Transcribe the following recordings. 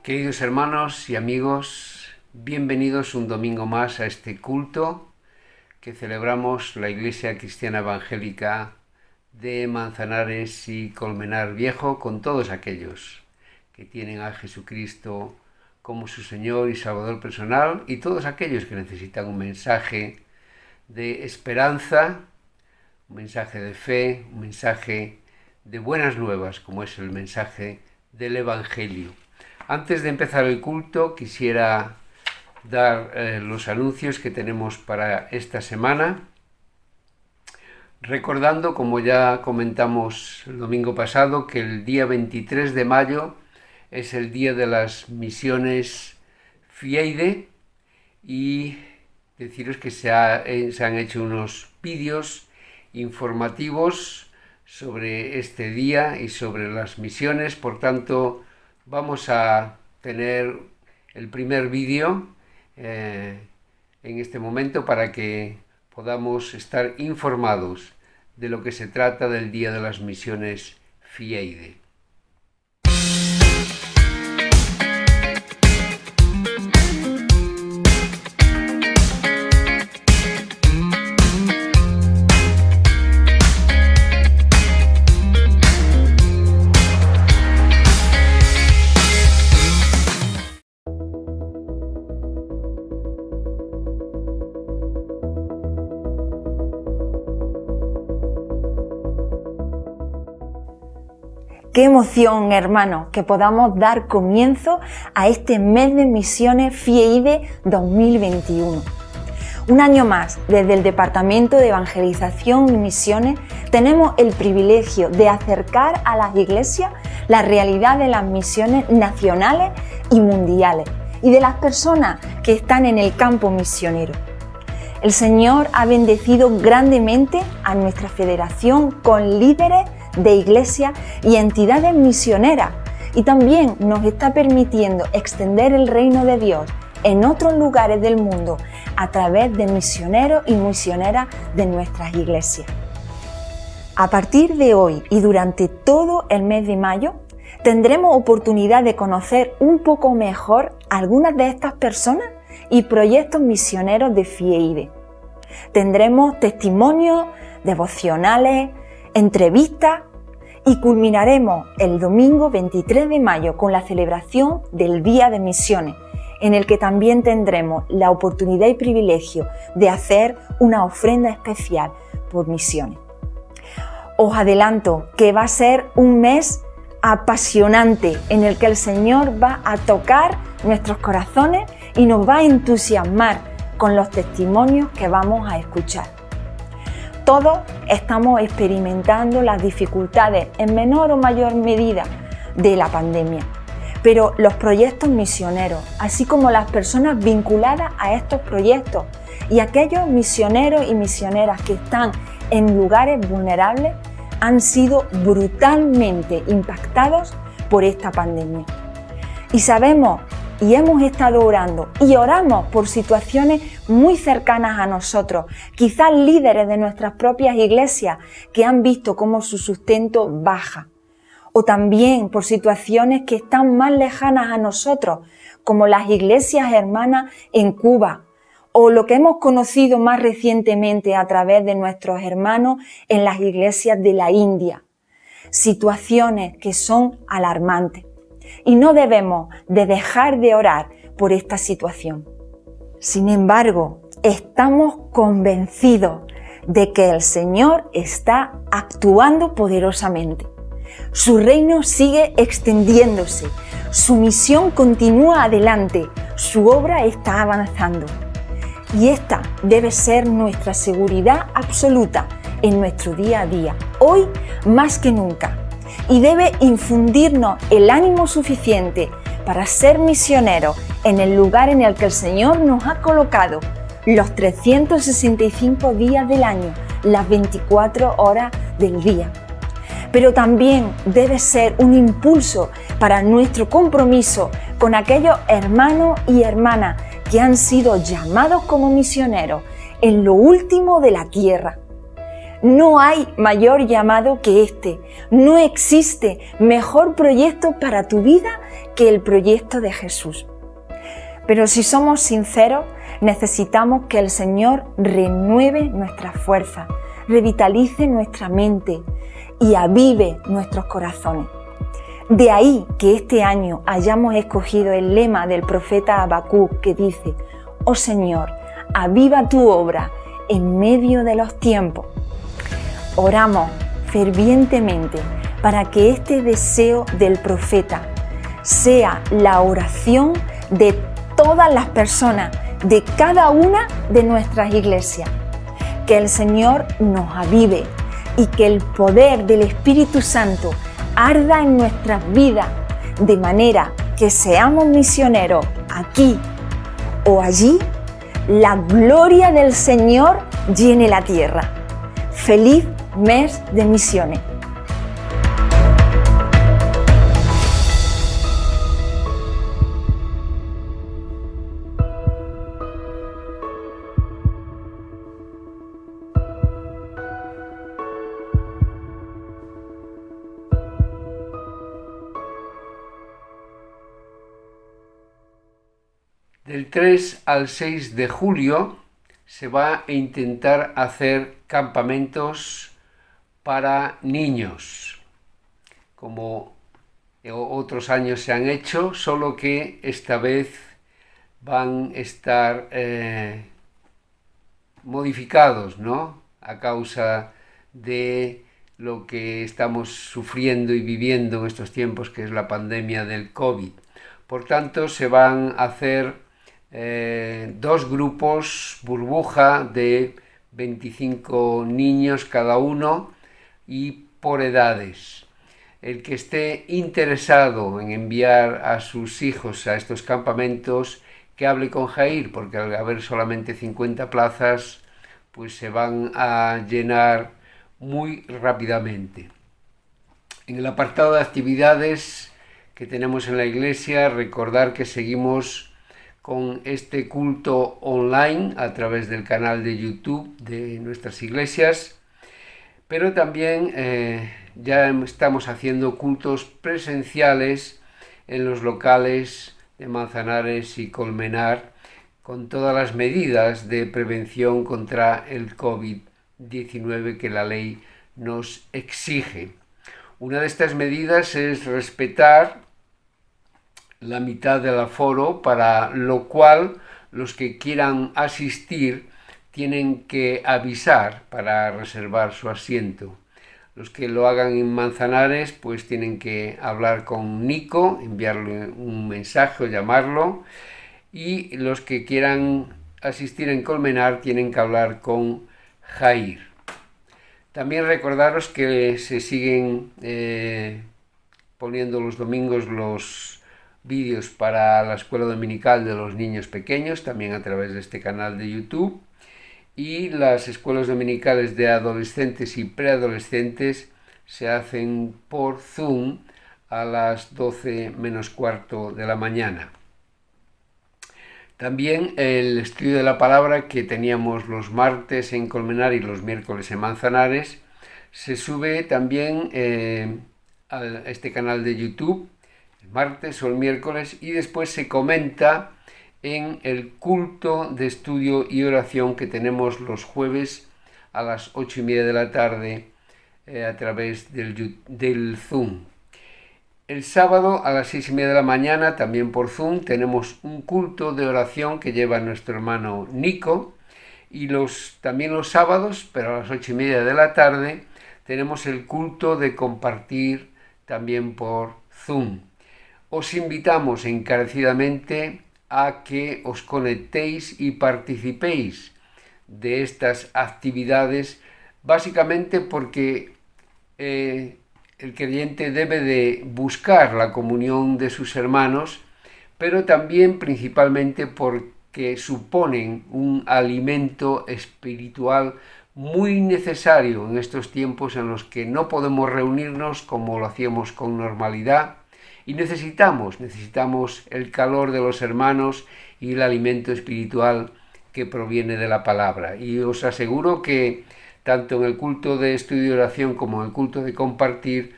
Queridos hermanos y amigos, bienvenidos un domingo más a este culto que celebramos la Iglesia Cristiana Evangélica de Manzanares y Colmenar Viejo con todos aquellos que tienen a Jesucristo como su Señor y Salvador personal y todos aquellos que necesitan un mensaje de esperanza, un mensaje de fe, un mensaje de buenas nuevas como es el mensaje del Evangelio. Antes de empezar el culto quisiera dar los anuncios que tenemos para esta semana, recordando, como ya comentamos el domingo pasado, que el día 23 de mayo es el día de las misiones FIEIDE y deciros que se han hecho unos vídeos informativos sobre este día y sobre las misiones. Por tanto, vamos a tener el primer vídeo en este momento para que podamos estar informados de lo que se trata del Día de las Misiones FIEIDE. Qué emoción, hermanos, que podamos dar comienzo a este mes de misiones FIEIDE 2021. Un año más, desde el Departamento de Evangelización y Misiones, tenemos el privilegio de acercar a las iglesias la realidad de las misiones nacionales y mundiales y de las personas que están en el campo misionero. El Señor ha bendecido grandemente a nuestra federación con líderes de iglesias y entidades misioneras, y también nos está permitiendo extender el reino de Dios en otros lugares del mundo a través de misioneros y misioneras de nuestras iglesias. A partir de hoy y durante todo el mes de mayo tendremos oportunidad de conocer un poco mejor algunas de estas personas y proyectos misioneros de FIEIDE. Tendremos testimonios, devocionales, entrevistas y culminaremos el domingo 23 de mayo con la celebración del Día de Misiones, en el que también tendremos la oportunidad y privilegio de hacer una ofrenda especial por misiones. Os adelanto que va a ser un mes apasionante en el que el Señor va a tocar nuestros corazones y nos va a entusiasmar con los testimonios que vamos a escuchar. Todos estamos experimentando las dificultades en menor o mayor medida de la pandemia, pero los proyectos misioneros, así como las personas vinculadas a estos proyectos y aquellos misioneros y misioneras que están en lugares vulnerables, han sido brutalmente impactados por esta pandemia. Y sabemos y hemos estado orando y oramos por situaciones muy cercanas a nosotros, quizás líderes de nuestras propias iglesias que han visto cómo su sustento baja, o también por situaciones que están más lejanas a nosotros, como las iglesias hermanas en Cuba, o lo que hemos conocido más recientemente a través de nuestros hermanos en las iglesias de la India. Situaciones que son alarmantes. Y no debemos de dejar de orar por esta situación. Sin embargo, estamos convencidos de que el Señor está actuando poderosamente. Su reino sigue extendiéndose, su misión continúa adelante, su obra está avanzando. Y esta debe ser nuestra seguridad absoluta en nuestro día a día, hoy más que nunca. Y debe infundirnos el ánimo suficiente para ser misioneros en el lugar en el que el Señor nos ha colocado los 365 días del año, las 24 horas del día. Pero también debe ser un impulso para nuestro compromiso con aquellos hermanos y hermanas que han sido llamados como misioneros en lo último de la tierra. No hay mayor llamado que este. No existe mejor proyecto para tu vida que el proyecto de Jesús. Pero si somos sinceros, necesitamos que el Señor renueve nuestras fuerzas, revitalice nuestra mente y avive nuestros corazones. De ahí que este año hayamos escogido el lema del profeta Habacuc que dice: «Oh Señor, aviva tu obra en medio de los tiempos». Oramos fervientemente para que este deseo del profeta sea la oración de todas las personas, de cada una de nuestras iglesias. Que el Señor nos avive y que el poder del Espíritu Santo arda en nuestras vidas, de manera que seamos misioneros aquí o allí, la gloria del Señor llene la tierra. ¡Feliz mes de misiones! Del 3 al 6 de julio se va a intentar hacer campamentos para niños, como otros años se han hecho, solo que esta vez van a estar modificados, ¿no?, a causa de lo que estamos sufriendo y viviendo en estos tiempos, que es la pandemia del COVID. Por tanto, se van a hacer dos grupos burbuja de 25 niños cada uno y por edades. El que esté interesado en enviar a sus hijos a estos campamentos, que hable con Jair, porque al haber solamente 50 plazas, pues se van a llenar muy rápidamente. En el apartado de actividades que tenemos en la iglesia, recordar que seguimos con este culto online a través del canal de YouTube de nuestras iglesias, pero también ya estamos haciendo cultos presenciales en los locales de Manzanares y Colmenar, con todas las medidas de prevención contra el COVID-19 que la ley nos exige. Una de estas medidas es respetar la mitad del aforo, para lo cual los que quieran asistir tienen que avisar para reservar su asiento. Los que lo hagan en Manzanares pues tienen que hablar con Nico, enviarle un mensaje o llamarlo, y los que quieran asistir en Colmenar tienen que hablar con Jair. También recordaros que se siguen poniendo los domingos los vídeos para la escuela dominical de los niños pequeños, también a través de este canal de YouTube, y las escuelas dominicales de adolescentes y preadolescentes se hacen por Zoom a las 12 menos cuarto de la mañana. También el estudio de la palabra que teníamos los martes en Colmenar y los miércoles en Manzanares se sube también a este canal de YouTube el martes o el miércoles, y después se comenta en el culto de estudio y oración que tenemos los jueves a las 8:30 de la tarde a través del Zoom. El sábado a las 6:30 de la mañana, también por Zoom, tenemos un culto de oración que lleva nuestro hermano Nico, y también los sábados, pero a las 8:30 de la tarde, tenemos el culto de compartir también por Zoom. Os invitamos encarecidamente a que os conectéis y participéis de estas actividades, básicamente porque el creyente debe de buscar la comunión de sus hermanos, pero también principalmente porque suponen un alimento espiritual muy necesario en estos tiempos en los que no podemos reunirnos como lo hacíamos con normalidad, y necesitamos el calor de los hermanos y el alimento espiritual que proviene de la palabra. Y os aseguro que tanto en el culto de estudio y oración como en el culto de compartir,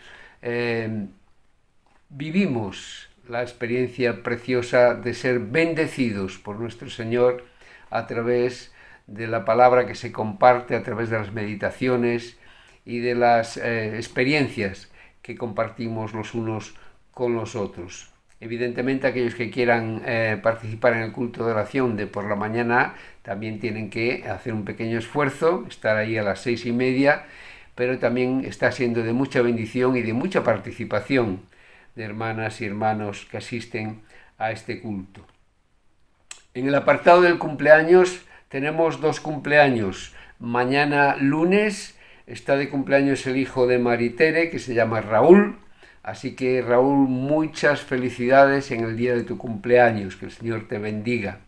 vivimos la experiencia preciosa de ser bendecidos por nuestro Señor a través de la palabra que se comparte, a través de las meditaciones y de las experiencias que compartimos los unos con los otros. Evidentemente, aquellos que quieran participar en el culto de oración de por la mañana también tienen que hacer un pequeño esfuerzo, estar ahí a las 6:30, pero también está siendo de mucha bendición y de mucha participación de hermanas y hermanos que asisten a este culto. En el apartado del cumpleaños tenemos 2 cumpleaños. Mañana lunes está de cumpleaños el hijo de Maritere, que se llama Raúl. Así que Raúl, muchas felicidades en el día de tu cumpleaños, que el Señor te bendiga.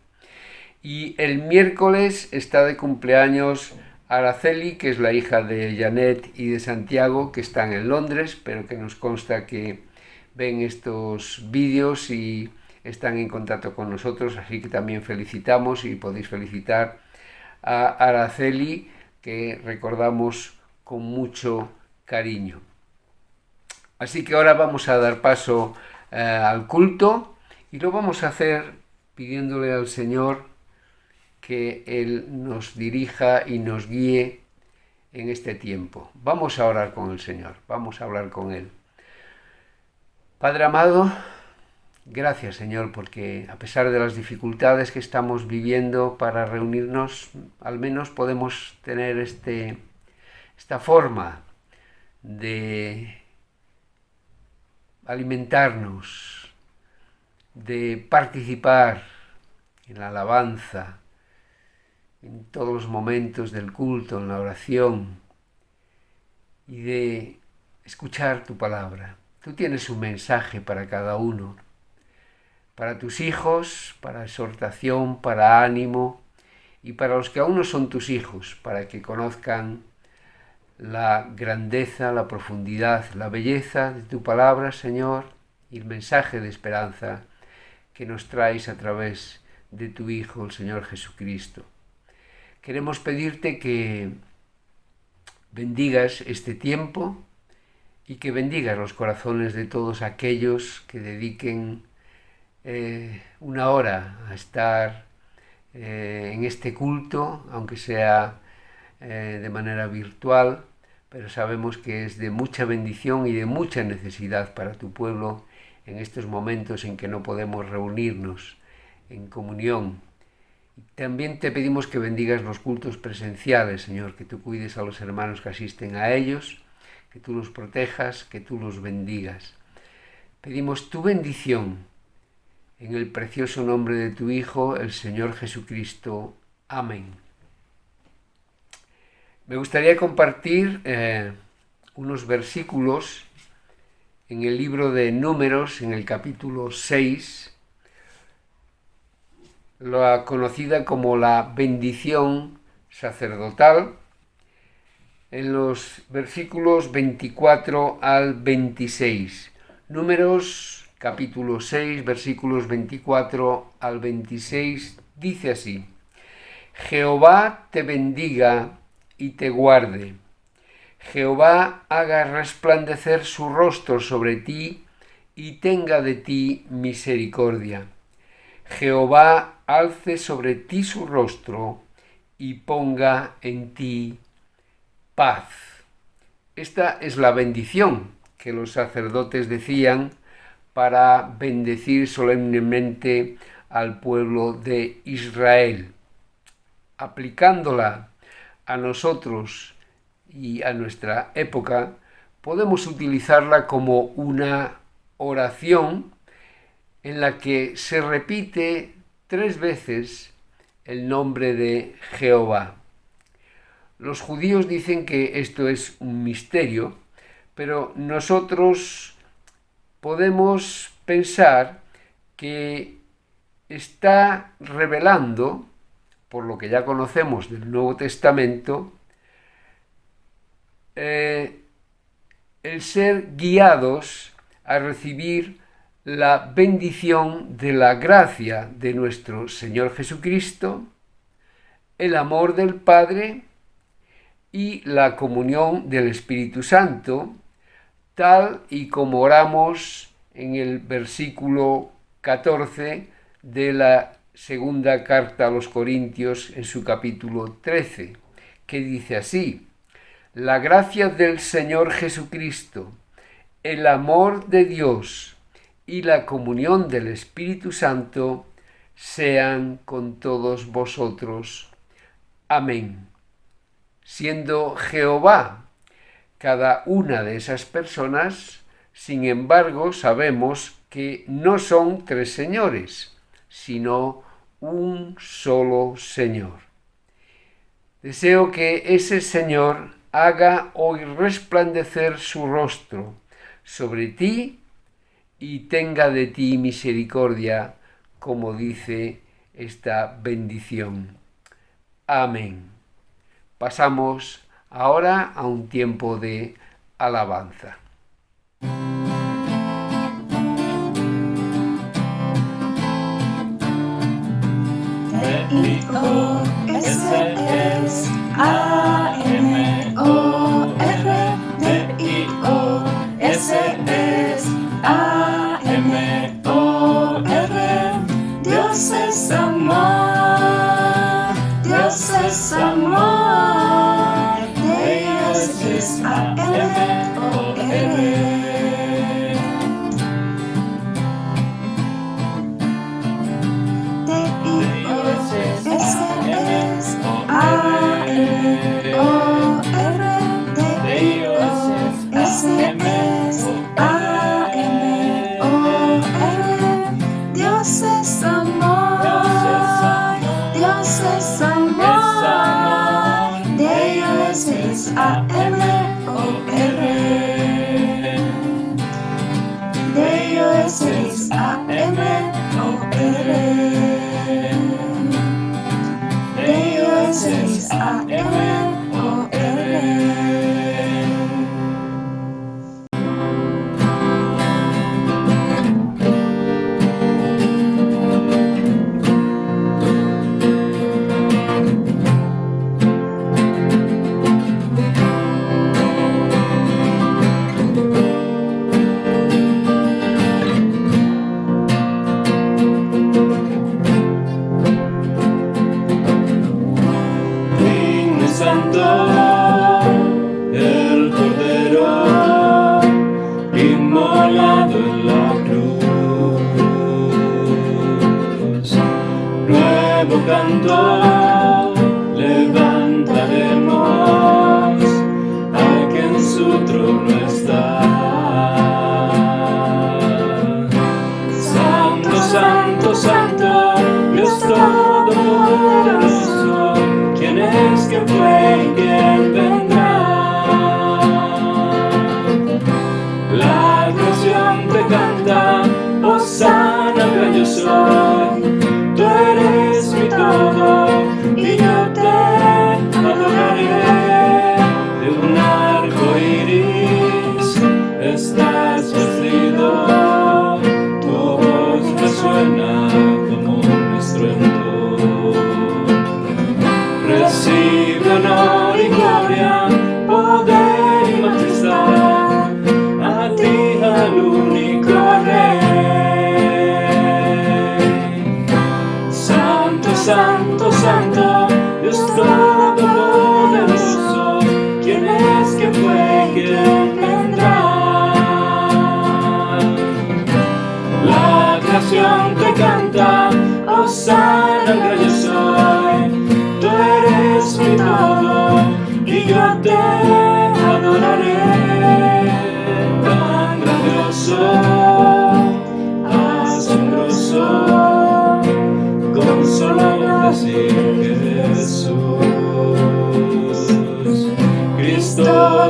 Y el miércoles está de cumpleaños Araceli, que es la hija de Janet y de Santiago, que están en Londres, pero que nos consta que ven estos vídeos y están en contacto con nosotros, así que también felicitamos y podéis felicitar a Araceli, que recordamos con mucho cariño. Así que ahora vamos a dar paso al culto y lo vamos a hacer pidiéndole al Señor que Él nos dirija y nos guíe en este tiempo. Vamos a orar con el Señor, vamos a hablar con Él. Padre amado, gracias Señor, porque a pesar de las dificultades que estamos viviendo para reunirnos, al menos podemos tener esta forma de alimentarnos, de participar en la alabanza, en todos los momentos del culto, en la oración, y de escuchar tu palabra. Tú tienes un mensaje para cada uno, para tus hijos, para exhortación, para ánimo, y para los que aún no son tus hijos, para que conozcan la grandeza, la profundidad, la belleza de tu palabra, Señor, y el mensaje de esperanza que nos traes a través de tu Hijo, el Señor Jesucristo. Queremos pedirte que bendigas este tiempo y que bendigas los corazones de todos aquellos que dediquen una hora a estar en este culto, aunque sea de manera virtual, pero sabemos que es de mucha bendición y de mucha necesidad para tu pueblo en estos momentos en que no podemos reunirnos en comunión. También te pedimos que bendigas los cultos presenciales, Señor, que tú cuides a los hermanos que asisten a ellos, que tú los protejas, que tú los bendigas. Pedimos tu bendición en el precioso nombre de tu Hijo, el Señor Jesucristo. Amén. Me gustaría compartir unos versículos en el libro de Números, en el capítulo 6, la conocida como la bendición sacerdotal, en los versículos 24 al 26. Números, capítulo 6, versículos 24 al 26, dice así: Jehová te bendiga y te guarde. Jehová haga resplandecer su rostro sobre ti y tenga de ti misericordia. Jehová alce sobre ti su rostro y ponga en ti paz. Esta es la bendición que los sacerdotes decían para bendecir solemnemente al pueblo de Israel. Aplicándola a nosotros y a nuestra época, podemos utilizarla como una oración en la que se repite 3 veces el nombre de Jehová. Los judíos dicen que esto es un misterio, pero nosotros podemos pensar que está revelando, por lo que ya conocemos del Nuevo Testamento, el ser guiados a recibir la bendición de la gracia de nuestro Señor Jesucristo, el amor del Padre, y la comunión del Espíritu Santo, tal y como oramos en el versículo 14 de la segunda carta a los Corintios en su capítulo 13, que dice así: la gracia del Señor Jesucristo, el amor de Dios y la comunión del Espíritu Santo sean con todos vosotros. Amén. Siendo Jehová cada una de esas personas, sin embargo, sabemos que no son tres señores, sino un solo Señor. Deseo que ese Señor haga hoy resplandecer su rostro sobre ti y tenga de ti misericordia, como dice esta bendición. Amén. Pasamos ahora a un tiempo de alabanza. Dios es amor, Dios es amor, Dios es A-M-O-R. Dios es amor, Dios es amor, Dios es A-M-O-R. Dios es A-M-O-R. Dios es A-M-O-R. Canto, levantaremos al que en su trono está. Santo, santo, santo, Dios todopoderoso, ¿quién es, quién fue y quién vendrá? La creación te canta, Hosana, yo soy. Tú eres mi todo y yo te adoraré. De un arco iris estás vestido, tu voz resuena como un estruendo. Recibe honor y gloria, poder y majestad a ti, al único Rey. Santo, santo, Dios todopoderoso, ¿quién es, quién fue, quién vendrá? La creación te canta, Hosana, yo soy. Tú eres mi todo y yo te adoraré. Tan grandioso, asombroso, con solo decir Jesús. Cristo,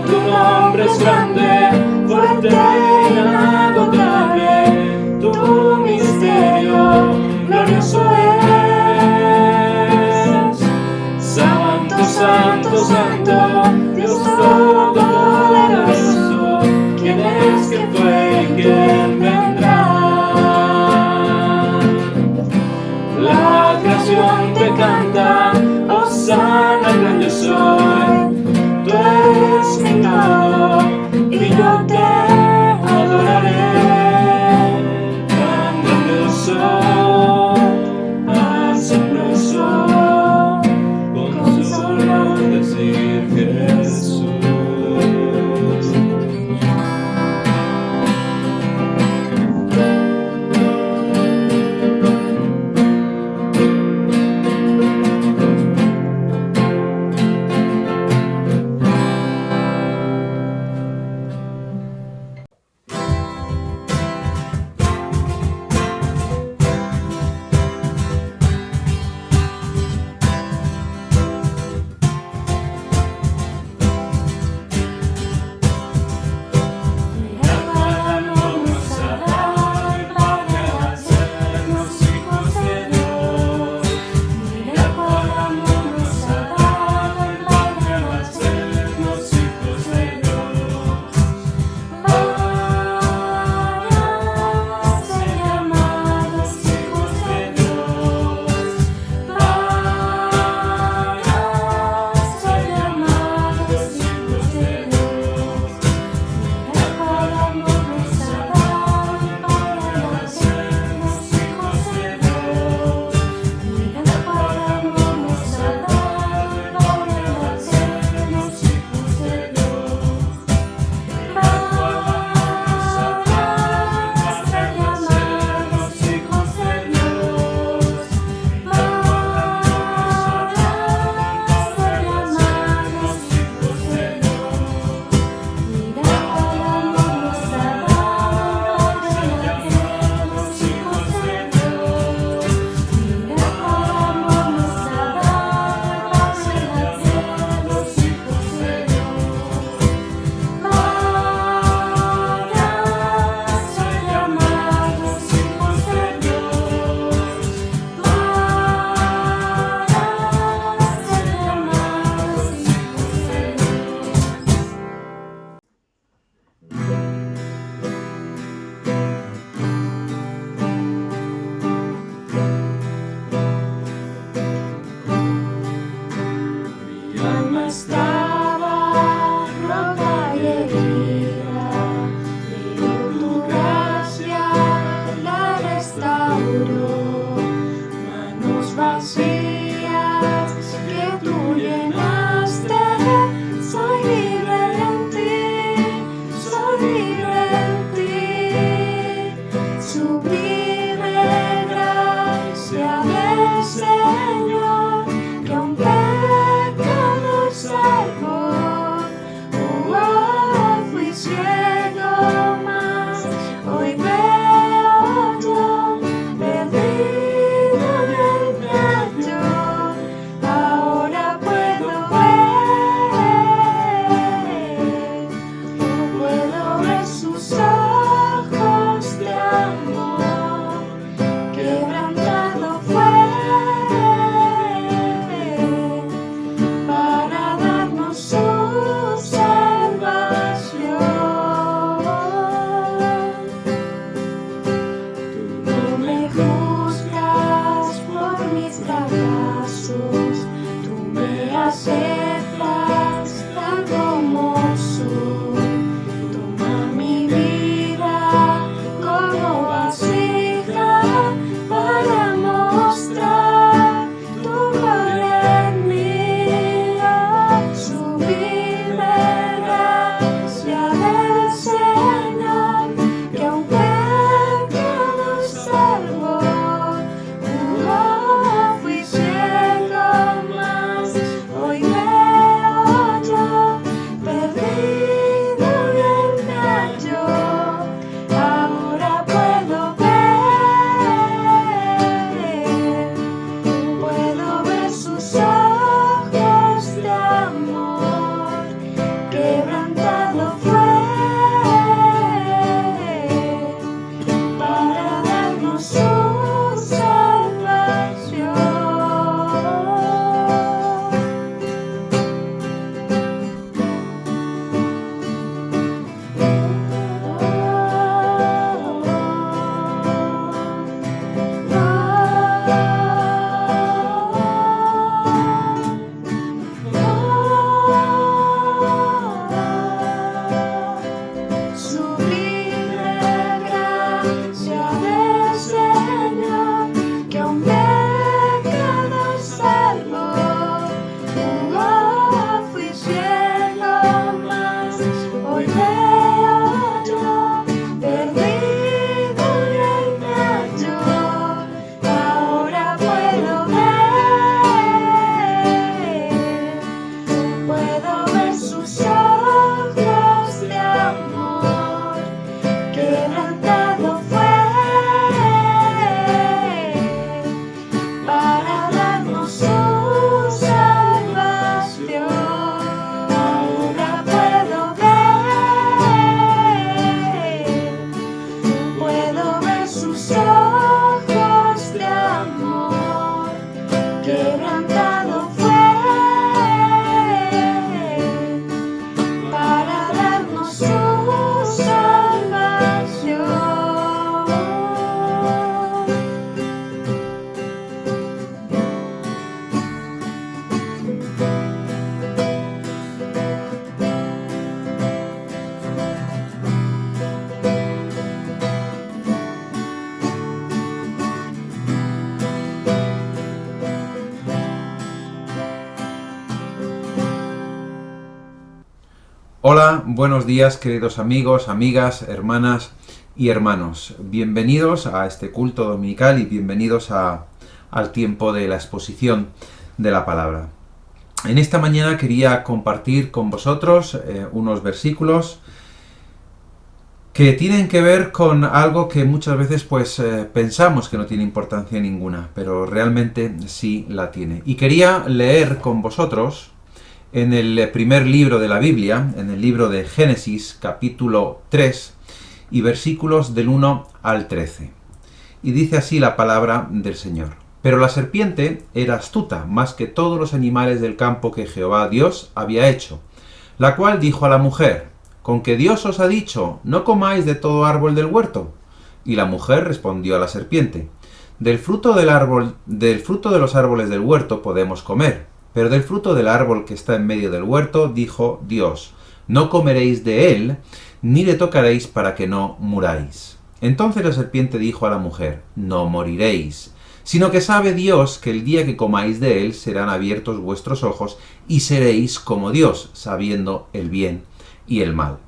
tu nombre es grande, fuerte e inagotable, tu misterio glorioso es. Santo, santo, santo, Dios todopoderoso, ¿quién es, quién fue y quién vendrá? La creación te canta, Hosana, yo soy. podrán decir Jesús. Señor, que un pecador salva. Hola, buenos días queridos amigos, amigas, hermanas y hermanos. Bienvenidos a este culto dominical y bienvenidos al tiempo de la exposición de la palabra. En esta mañana quería compartir con vosotros unos versículos que tienen que ver con algo que muchas veces pensamos que no tiene importancia ninguna, pero realmente sí la tiene. Y quería leer con vosotros en el primer libro de la Biblia, en el libro de Génesis, capítulo 3, y versículos del 1 al 13. Y dice así la palabra del Señor. Pero la serpiente era astuta, más que todos los animales del campo que Jehová Dios había hecho, la cual dijo a la mujer: ¿con que Dios os ha dicho, no comáis de todo árbol del huerto? Y la mujer respondió a la serpiente: del fruto de los árboles del huerto podemos comer, pero del fruto del árbol que está en medio del huerto, dijo Dios: no comeréis de él, ni le tocaréis para que no muráis. Entonces la serpiente dijo a la mujer: no moriréis, sino que sabe Dios que el día que comáis de él serán abiertos vuestros ojos, y seréis como Dios, sabiendo el bien y el mal.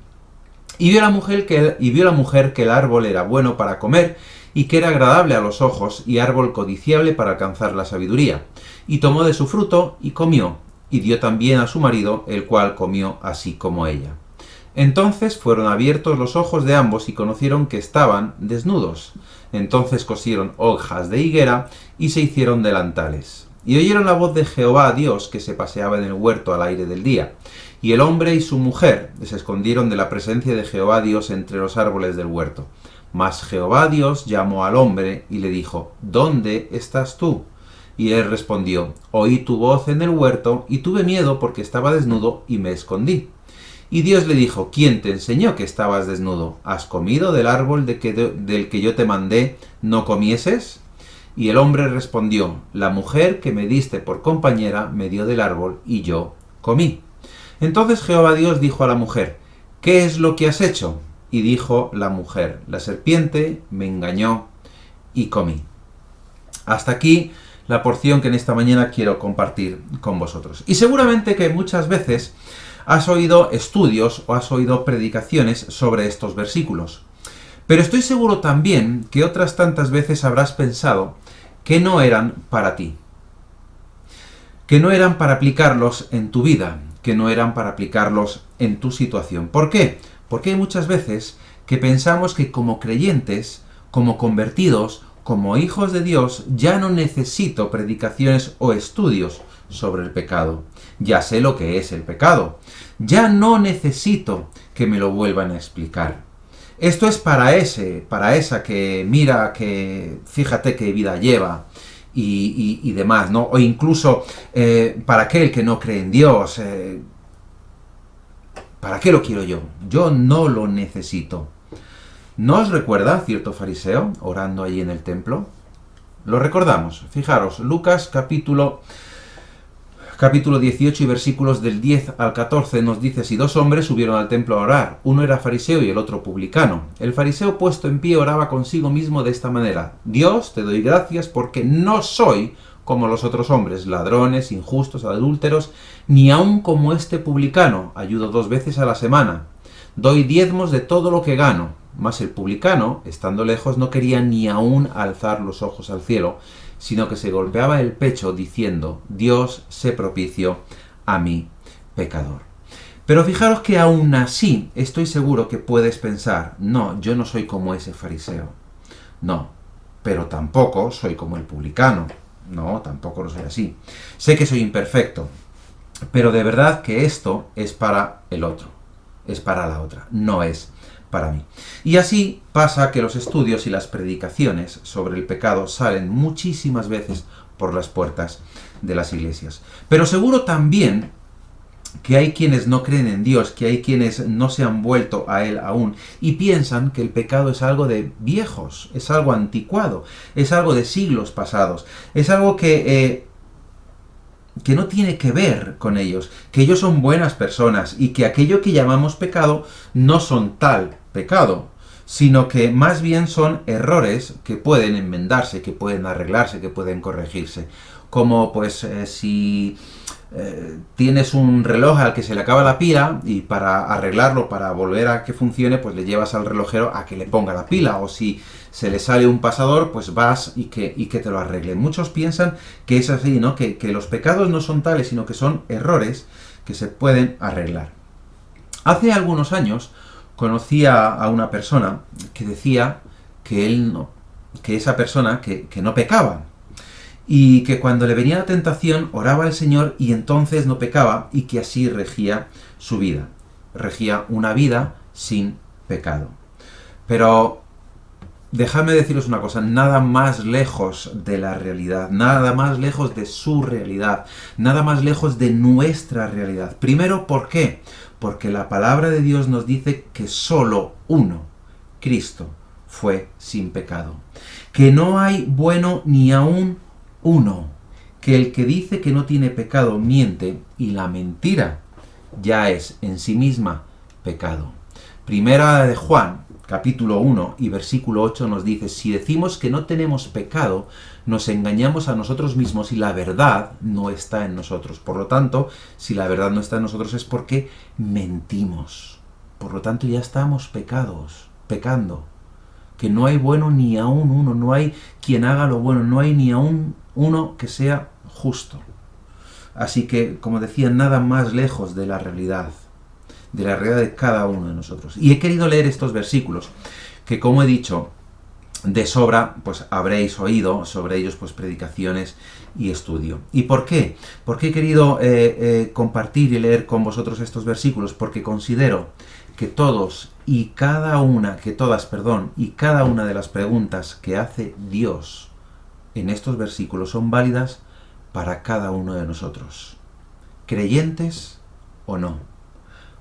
Y vio la mujer que el árbol era bueno para comer, y que era agradable a los ojos, y árbol codiciable para alcanzar la sabiduría. Y tomó de su fruto, y comió, y dio también a su marido, el cual comió así como ella. Entonces fueron abiertos los ojos de ambos, y conocieron que estaban desnudos. Entonces cosieron hojas de higuera, y se hicieron delantales. Y oyeron la voz de Jehová Dios, que se paseaba en el huerto al aire del día. Y el hombre y su mujer se escondieron de la presencia de Jehová Dios entre los árboles del huerto. Mas Jehová Dios llamó al hombre, y le dijo: ¿dónde estás tú? Y él respondió: oí tu voz en el huerto, y tuve miedo porque estaba desnudo, y me escondí. Y Dios le dijo: ¿quién te enseñó que estabas desnudo? ¿Has comido del árbol del que yo te mandé no comieses? Y el hombre respondió: la mujer que me diste por compañera me dio del árbol, y yo comí. Entonces Jehová Dios dijo a la mujer: ¿qué es lo que has hecho? Y dijo la mujer: la serpiente me engañó, y comí. Hasta aquí la porción que en esta mañana quiero compartir con vosotros. Y seguramente que muchas veces has oído estudios o has oído predicaciones sobre estos versículos. Pero estoy seguro también que otras tantas veces habrás pensado que no eran para ti, que no eran para aplicarlos en tu vida, que no eran para aplicarlos en tu situación. ¿Por qué? Porque hay muchas veces que pensamos que como creyentes, como convertidos, como hijos de Dios, ya no necesito predicaciones o estudios sobre el pecado. Ya sé lo que es el pecado. Ya no necesito que me lo vuelvan a explicar. Esto es para esa que mira, que fíjate qué vida lleva y demás, ¿no? O incluso para aquel que no cree en Dios. ¿Para qué lo quiero yo? Yo no lo necesito. ¿No os recuerda cierto fariseo orando allí en el templo? Lo recordamos. Fijaros, Lucas capítulo 18 y versículos del 10 al 14 nos dice así: dos hombres subieron al templo a orar, uno era fariseo y el otro publicano. El fariseo, puesto en pie, oraba consigo mismo de esta manera: Dios, te doy gracias porque no soy como los otros hombres, ladrones, injustos, adúlteros, ni aun como este publicano. Ayudo 2 veces a la semana, doy diezmos de todo lo que gano. Mas el publicano, estando lejos, no quería ni aun alzar los ojos al cielo, sino que se golpeaba el pecho diciendo: Dios, sé propicio a mí, pecador. Pero fijaros que aún así estoy seguro que puedes pensar: no, yo no soy como ese fariseo. No, pero tampoco soy como el publicano. No, tampoco lo soy así. Sé que soy imperfecto, pero de verdad que esto es para el otro, es para la otra, no es para mí. Y así pasa que los estudios y las predicaciones sobre el pecado salen muchísimas veces por las puertas de las iglesias. Pero seguro también que hay quienes no creen en Dios, que hay quienes no se han vuelto a Él aún y piensan que el pecado es algo de viejos, es algo anticuado, es algo de siglos pasados, es algo que no tiene que ver con ellos, que ellos son buenas personas y que aquello que llamamos pecado no son tal pecado, sino que más bien son errores que pueden enmendarse, que pueden arreglarse, que pueden corregirse. Como si tienes un reloj al que se le acaba la pila y para arreglarlo, para volver a que funcione, pues le llevas al relojero a que le ponga la pila, o si se le sale un pasador, pues vas y que te lo arregle. Muchos piensan que es así, ¿no? Que los pecados no son tales, sino que son errores que se pueden arreglar. Hace algunos años conocí a una persona que decía que esa persona que no pecaba, y que cuando le venía la tentación oraba al Señor y entonces no pecaba, y que así regía su vida. Regía una vida sin pecado. Pero dejadme deciros una cosa, nada más lejos de la realidad, nada más lejos de su realidad, nada más lejos de nuestra realidad. Primero, ¿por qué? Porque la palabra de Dios nos dice que solo uno, Cristo, fue sin pecado. Que no hay bueno ni aún uno, que el que dice que no tiene pecado miente, y la mentira ya es en sí misma pecado. Primera de Juan, capítulo 1 y versículo 8 nos dice: si decimos que no tenemos pecado, nos engañamos a nosotros mismos y la verdad no está en nosotros. Por lo tanto, si la verdad no está en nosotros es porque mentimos. Por lo tanto, ya estamos pecando. Que no hay bueno ni aún uno, no hay quien haga lo bueno, no hay ni aún uno que sea justo. Así que, como decía, nada más lejos de la realidad de cada uno de nosotros. Y he querido leer estos versículos, que como he dicho, de sobra, pues habréis oído sobre ellos pues predicaciones y estudio. ¿Y por qué? Porque he querido compartir y leer con vosotros estos versículos, porque considero que todas y cada una de las preguntas que hace Dios en estos versículos son válidas para cada uno de nosotros. Creyentes o no,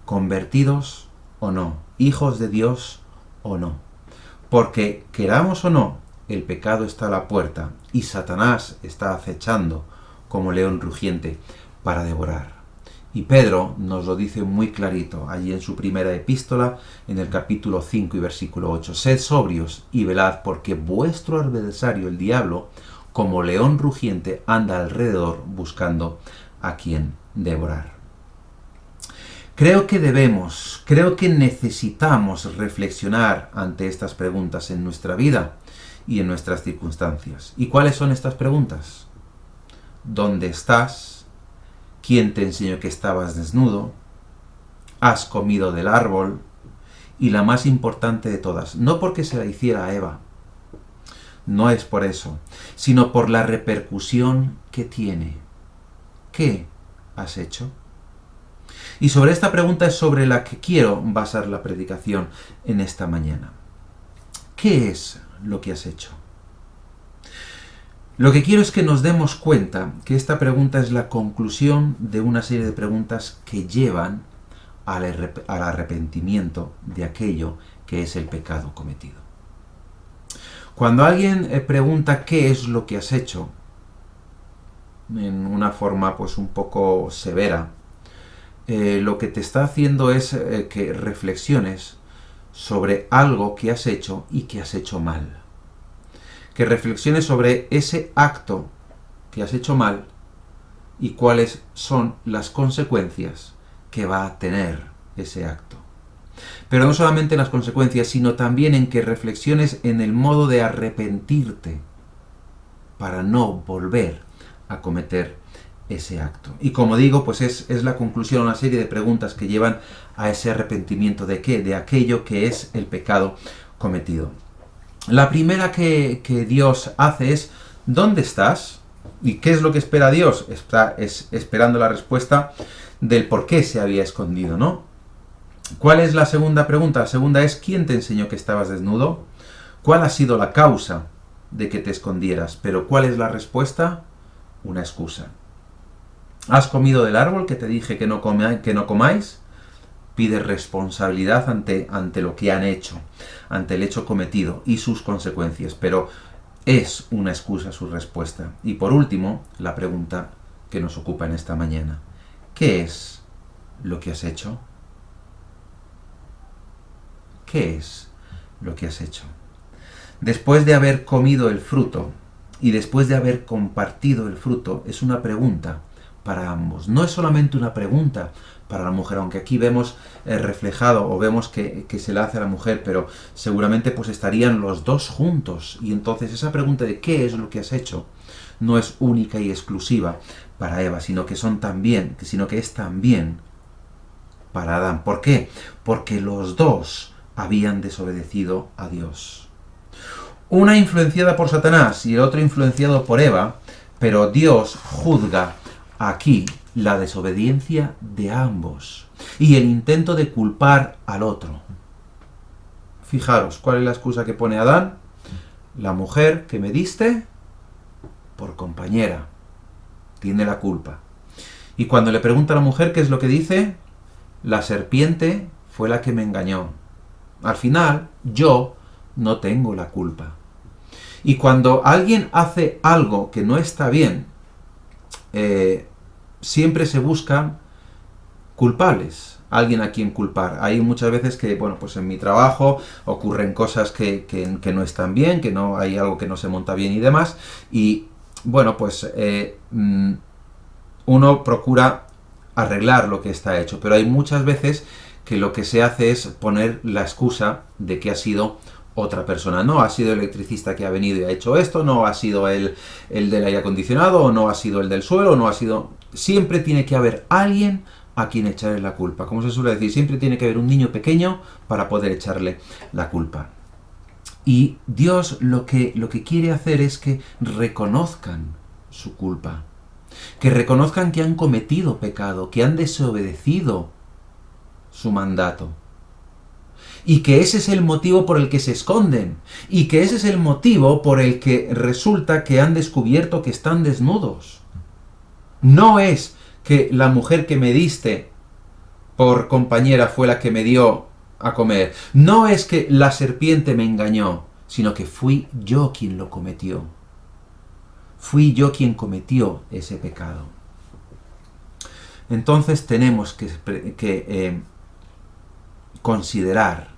convertidos o no, hijos de Dios o no. Porque, queramos o no, el pecado está a la puerta y Satanás está acechando como león rugiente para devorar. Y Pedro nos lo dice muy clarito, allí en su primera epístola, en el capítulo 5 y versículo 8. Sed sobrios y velad, porque vuestro adversario, el diablo, como león rugiente, anda alrededor buscando a quien devorar. Creo que necesitamos reflexionar ante estas preguntas en nuestra vida y en nuestras circunstancias. ¿Y cuáles son estas preguntas? ¿Dónde estás? ¿Quién te enseñó que estabas desnudo? ¿Has comido del árbol? Y la más importante de todas, no porque se la hiciera a Eva, no es por eso, sino por la repercusión que tiene. ¿Qué has hecho? Y sobre esta pregunta es sobre la que quiero basar la predicación en esta mañana. ¿Qué es lo que has hecho? Lo que quiero es que nos demos cuenta que esta pregunta es la conclusión de una serie de preguntas que llevan al arrepentimiento de aquello que es el pecado cometido. Cuando alguien pregunta qué es lo que has hecho, en una forma pues un poco severa, lo que te está haciendo es que reflexiones sobre algo que has hecho y que has hecho mal. Que reflexiones sobre ese acto que has hecho mal y cuáles son las consecuencias que va a tener ese acto. Pero no solamente en las consecuencias, sino también en que reflexiones en el modo de arrepentirte para no volver a cometer ese acto. Y como digo, pues es la conclusión a una serie de preguntas que llevan a ese arrepentimiento. ¿De qué? De aquello que es el pecado cometido. La primera que Dios hace es: ¿dónde estás? ¿Y qué es lo que espera Dios? Está esperando la respuesta del por qué se había escondido, ¿no? ¿Cuál es la segunda pregunta? La segunda es: ¿quién te enseñó que estabas desnudo? ¿Cuál ha sido la causa de que te escondieras? Pero ¿cuál es la respuesta? Una excusa. ¿Has comido del árbol que te dije que no comáis? Pide responsabilidad ante lo que han hecho, ante el hecho cometido y sus consecuencias, pero es una excusa su respuesta. Y por último, la pregunta que nos ocupa en esta mañana: ¿qué es lo que has hecho? ¿Qué es lo que has hecho? Después de haber comido el fruto y después de haber compartido el fruto, es una pregunta para ambos. No es solamente una pregunta para la mujer, aunque aquí vemos reflejado o vemos que se le hace a la mujer, pero seguramente pues estarían los dos juntos. Y entonces esa pregunta de ¿qué es lo que has hecho? No es única y exclusiva para Eva, sino que es también para Adán. ¿Por qué? Porque los dos habían desobedecido a Dios. Una influenciada por Satanás y el otro influenciado por Eva, pero Dios juzga aquí la desobediencia de ambos y el intento de culpar al otro. Fijaros, ¿cuál es la excusa que pone Adán? La mujer que me diste por compañera tiene la culpa. Y cuando le pregunta a la mujer qué es lo que dice, la serpiente fue la que me engañó. Al final, yo no tengo la culpa. Y cuando alguien hace algo que no está bien, siempre se buscan culpables, alguien a quien culpar. Hay muchas veces que, bueno, pues en mi trabajo ocurren cosas que no están bien, que no hay algo que no se monta bien y demás, y bueno, pues uno procura arreglar lo que está hecho, pero hay muchas veces que lo que se hace es poner la excusa de que ha sido otra persona. No ha sido el electricista que ha venido y ha hecho esto, no ha sido el del aire acondicionado, o no ha sido el del suelo, no ha sido... Siempre tiene que haber alguien a quien echarle la culpa. Como se suele decir, siempre tiene que haber un niño pequeño para poder echarle la culpa. Y Dios lo que quiere hacer es que reconozcan su culpa, que reconozcan que han cometido pecado, que han desobedecido su mandato. Y que ese es el motivo por el que se esconden. Y que ese es el motivo por el que resulta que han descubierto que están desnudos. No es que la mujer que me diste por compañera fue la que me dio a comer. No es que la serpiente me engañó, sino que fui yo quien lo cometió. Fui yo quien cometió ese pecado. Entonces tenemos que considerar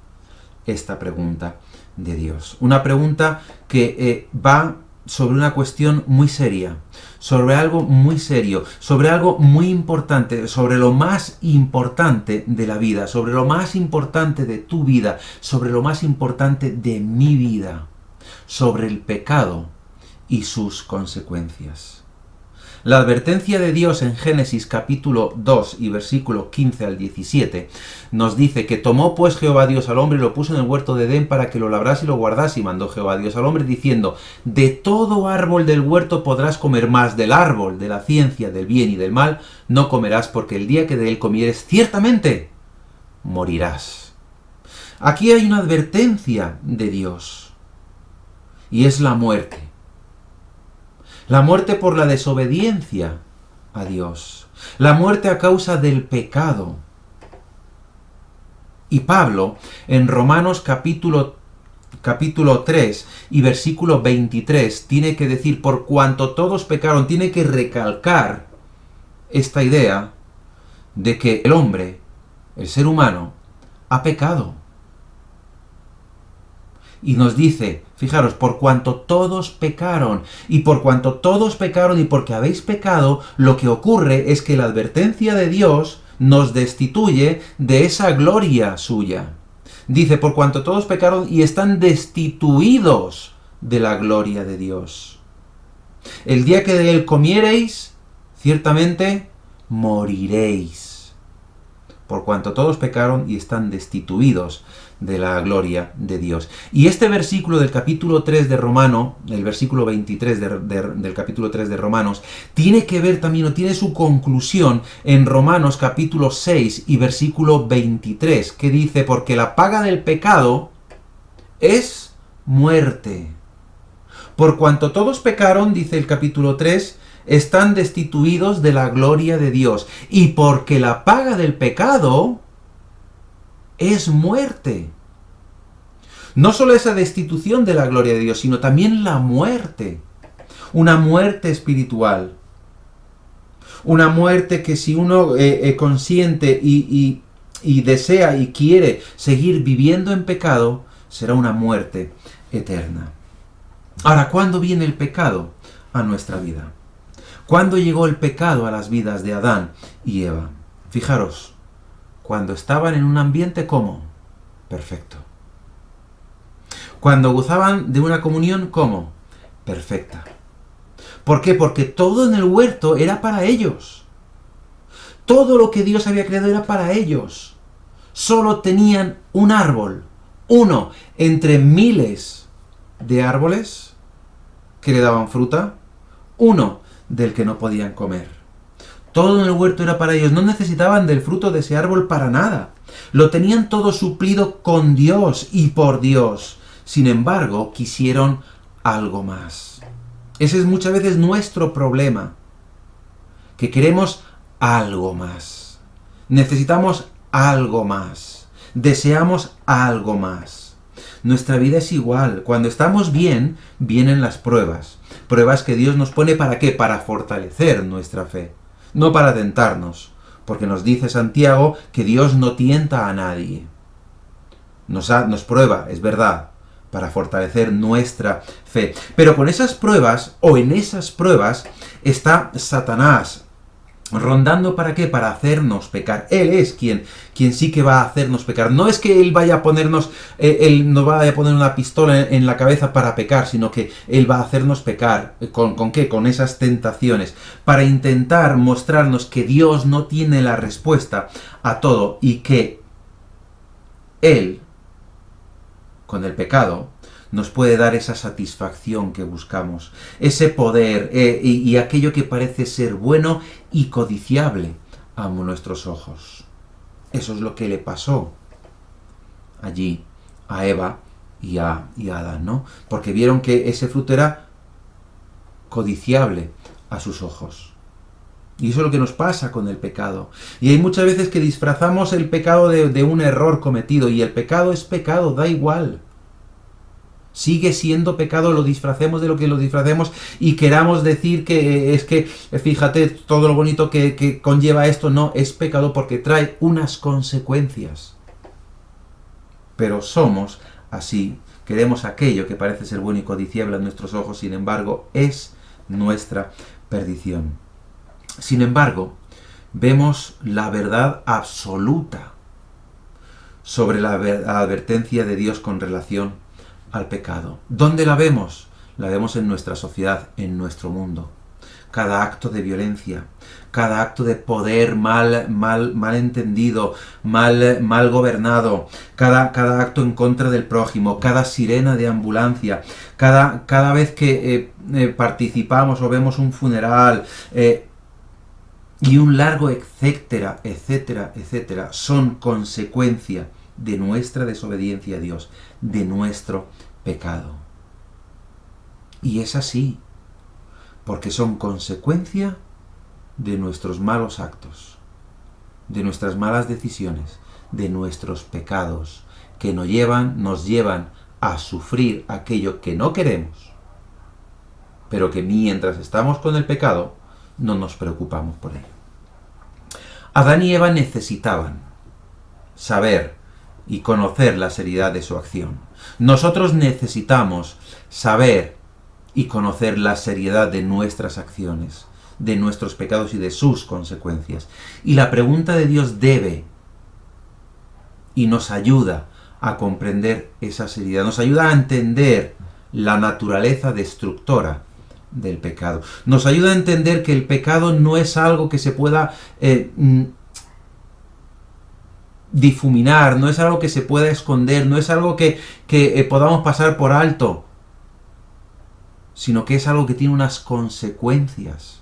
esta pregunta de Dios. Una pregunta que va sobre una cuestión muy seria, sobre algo muy serio, sobre algo muy importante, sobre lo más importante de la vida, sobre lo más importante de tu vida, sobre lo más importante de mi vida, sobre el pecado y sus consecuencias. La advertencia de Dios en Génesis capítulo 2 y versículo 15 al 17 nos dice que tomó pues Jehová Dios al hombre y lo puso en el huerto de Edén para que lo labrase y lo guardase, y mandó Jehová Dios al hombre diciendo: de todo árbol del huerto podrás comer, mas del árbol de la ciencia del bien y del mal no comerás, porque el día que de él comieres ciertamente morirás. Aquí hay una advertencia de Dios, y es la muerte. La muerte por la desobediencia a Dios. La muerte a causa del pecado. Y Pablo, en Romanos capítulo 3 y versículo 23, tiene que decir, por cuanto todos pecaron, tiene que recalcar esta idea de que el hombre, el ser humano, ha pecado. Y nos dice, fijaros, por cuanto todos pecaron, y por cuanto todos pecaron y porque habéis pecado, lo que ocurre es que la advertencia de Dios nos destituye de esa gloria suya. Dice, por cuanto todos pecaron y están destituidos de la gloria de Dios. El día que de él comiereis, ciertamente moriréis. Por cuanto todos pecaron y están destituidos de la gloria de Dios. Y este versículo del capítulo 3 de Romano, el versículo 23 del capítulo 3 de Romanos, tiene que ver también, o tiene su conclusión en Romanos capítulo 6 y versículo 23, que dice, porque la paga del pecado es muerte. Por cuanto todos pecaron, dice el capítulo 3, están destituidos de la gloria de Dios. Y porque la paga del pecado es muerte. No solo esa destitución de la gloria de Dios, sino también la muerte. Una muerte espiritual. Una muerte que si uno consiente y desea y quiere seguir viviendo en pecado, será una muerte eterna. Ahora, ¿cuándo viene el pecado a nuestra vida? ¿Cuándo llegó el pecado a las vidas de Adán y Eva? Fijaros, cuando estaban en un ambiente ¿cómo? Perfecto. Cuando gozaban de una comunión ¿cómo? Perfecta. ¿Por qué? Porque todo en el huerto era para ellos. Todo lo que Dios había creado era para ellos. Solo tenían un árbol, uno entre miles de árboles que le daban fruta, uno del que no podían comer. Todo en el huerto era para ellos, no necesitaban del fruto de ese árbol para nada. Lo tenían todo suplido con Dios y por Dios. Sin embargo, quisieron algo más. Ese es muchas veces nuestro problema, que queremos algo más. Necesitamos algo más. Deseamos algo más. Nuestra vida es igual. Cuando estamos bien, vienen las pruebas. Pruebas que Dios nos pone ¿para qué? Para fortalecer nuestra fe. No para tentarnos. Porque nos dice Santiago que Dios no tienta a nadie. Nos prueba, es verdad, para fortalecer nuestra fe. Pero con esas pruebas, o en esas pruebas, está Satanás rondando ¿para qué? Para hacernos pecar. Él es quien sí que va a hacernos pecar. No es que Él vaya a ponernos, Él nos vaya a poner una pistola en la cabeza para pecar, sino que Él va a hacernos pecar. ¿Con qué? Con esas tentaciones. Para intentar mostrarnos que Dios no tiene la respuesta a todo y que Él, con el pecado, nos puede dar esa satisfacción que buscamos, ese poder y aquello que parece ser bueno y codiciable a nuestros ojos. Eso es lo que le pasó allí a Eva y a Adán, ¿no? Porque vieron que ese fruto era codiciable a sus ojos. Y eso es lo que nos pasa con el pecado. Y hay muchas veces que disfrazamos el pecado de un error cometido, y el pecado es pecado, da igual. Sigue siendo pecado, lo disfracemos de lo que lo disfracemos y queramos decir que es que, fíjate, todo lo bonito que conlleva esto, no, es pecado porque trae unas consecuencias. Pero somos así, queremos aquello que parece ser bueno y codiciable a nuestros ojos, sin embargo, es nuestra perdición. Sin embargo, vemos la verdad absoluta sobre la advertencia de Dios con relación al pecado. ¿Dónde la vemos? La vemos en nuestra sociedad, en nuestro mundo. Cada acto de violencia, cada acto de poder mal entendido, mal gobernado, cada acto en contra del prójimo, cada sirena de ambulancia, cada vez que participamos o vemos un funeral, y un largo etcétera, etcétera, etcétera, son consecuencia de nuestra desobediencia a Dios, de nuestro pecado. Y es así, porque son consecuencia de nuestros malos actos, de nuestras malas decisiones, de nuestros pecados, que nos llevan a sufrir aquello que no queremos, pero que mientras estamos con el pecado, no nos preocupamos por ello. Adán y Eva necesitaban saber y conocer la seriedad de su acción. Nosotros necesitamos saber y conocer la seriedad de nuestras acciones, de nuestros pecados y de sus consecuencias. Y la pregunta de Dios debe y nos ayuda a comprender esa seriedad, nos ayuda a entender la naturaleza destructora del pecado. Nos ayuda a entender que el pecado no es algo que se pueda difuminar, no es algo que se pueda esconder, no es algo que podamos pasar por alto, sino que es algo que tiene unas consecuencias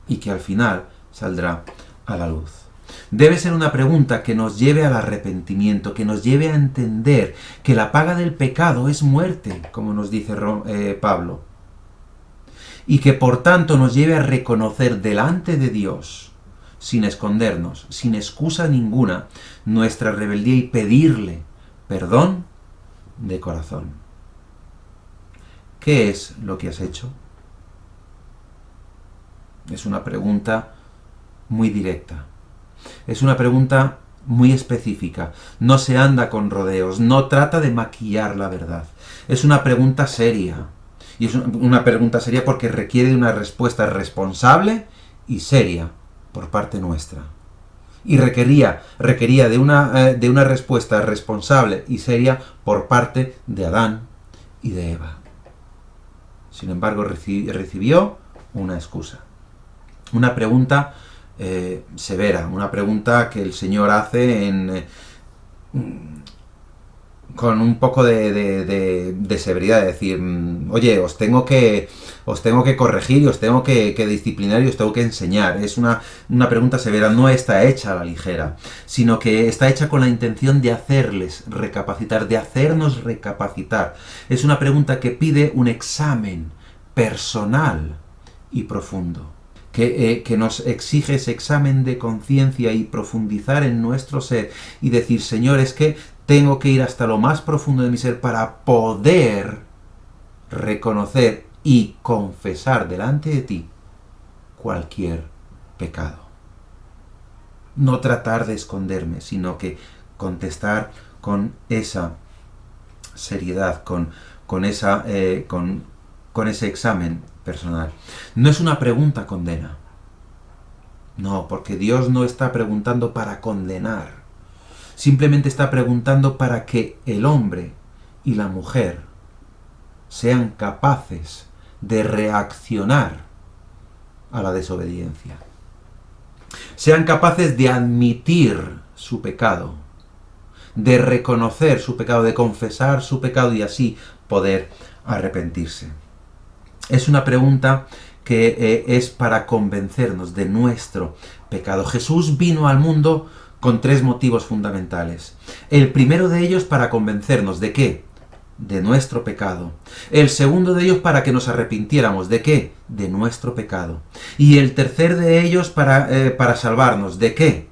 y que al final saldrá a la luz. Debe ser una pregunta que nos lleve al arrepentimiento, que nos lleve a entender que la paga del pecado es muerte, como nos dice Pablo, y que por tanto nos lleve a reconocer delante de Dios, sin escondernos, sin excusa ninguna, nuestra rebeldía y pedirle perdón de corazón. ¿Qué es lo que has hecho? Es una pregunta muy directa. Es una pregunta muy específica. No se anda con rodeos, no trata de maquillar la verdad. Es una pregunta seria. Y es una pregunta seria porque requiere de una respuesta responsable y seria por parte nuestra. Y requería de una respuesta responsable y seria por parte de Adán y de Eva. Sin embargo, recibió una excusa. Una pregunta severa, una pregunta que el Señor hace con un poco de severidad, de decir, oye, os tengo que corregir, y os tengo que disciplinar y os tengo que enseñar. Es una pregunta severa, no está hecha a la ligera, sino que está hecha con la intención de hacerles recapacitar, de hacernos recapacitar. Es una pregunta que pide un examen personal y profundo, que nos exige ese examen de conciencia y profundizar en nuestro ser y decir, Señor, es que tengo que ir hasta lo más profundo de mi ser para poder reconocer y confesar delante de ti cualquier pecado. No tratar de esconderme, sino que contestar con esa seriedad, con ese examen personal. No es una pregunta condena. No, porque Dios no está preguntando para condenar. Simplemente está preguntando para que el hombre y la mujer sean capaces de reaccionar a la desobediencia. Sean capaces de admitir su pecado, de reconocer su pecado, de confesar su pecado y así poder arrepentirse. Es una pregunta que es para convencernos de nuestro pecado. Jesús vino al mundo con 3 motivos fundamentales. El primero de ellos para convencernos ¿de qué? De nuestro pecado. El segundo de ellos para que nos arrepintiéramos. ¿De qué? De nuestro pecado. Y el tercer de ellos para salvarnos. ¿De qué?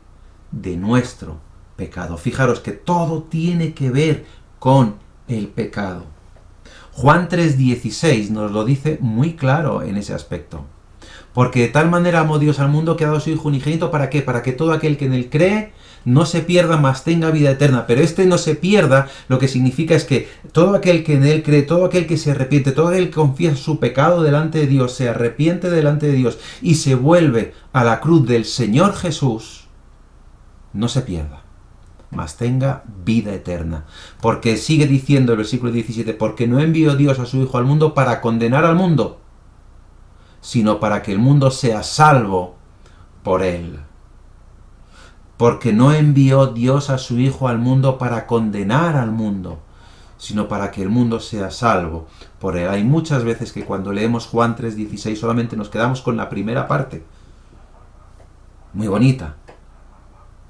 De nuestro pecado. Fijaros que todo tiene que ver con el pecado. Juan 3:16 nos lo dice muy claro en ese aspecto. Porque de tal manera amó Dios al mundo que ha dado a su Hijo unigénito, ¿para qué? Para que todo aquel que en él cree no se pierda, mas tenga vida eterna. Pero no se pierda, lo que significa es que todo aquel que en él cree, todo aquel que se arrepiente, todo aquel que confiesa su pecado delante de Dios, se arrepiente delante de Dios y se vuelve a la cruz del Señor Jesús, no se pierda, mas tenga vida eterna. Porque sigue diciendo el versículo 17, porque no envió Dios a su Hijo al mundo para condenar al mundo, sino para que el mundo sea salvo por él. Porque no envió Dios a su Hijo al mundo para condenar al mundo, sino para que el mundo sea salvo por él. Hay muchas veces que cuando leemos Juan 3:16 solamente nos quedamos con la primera parte. Muy bonita.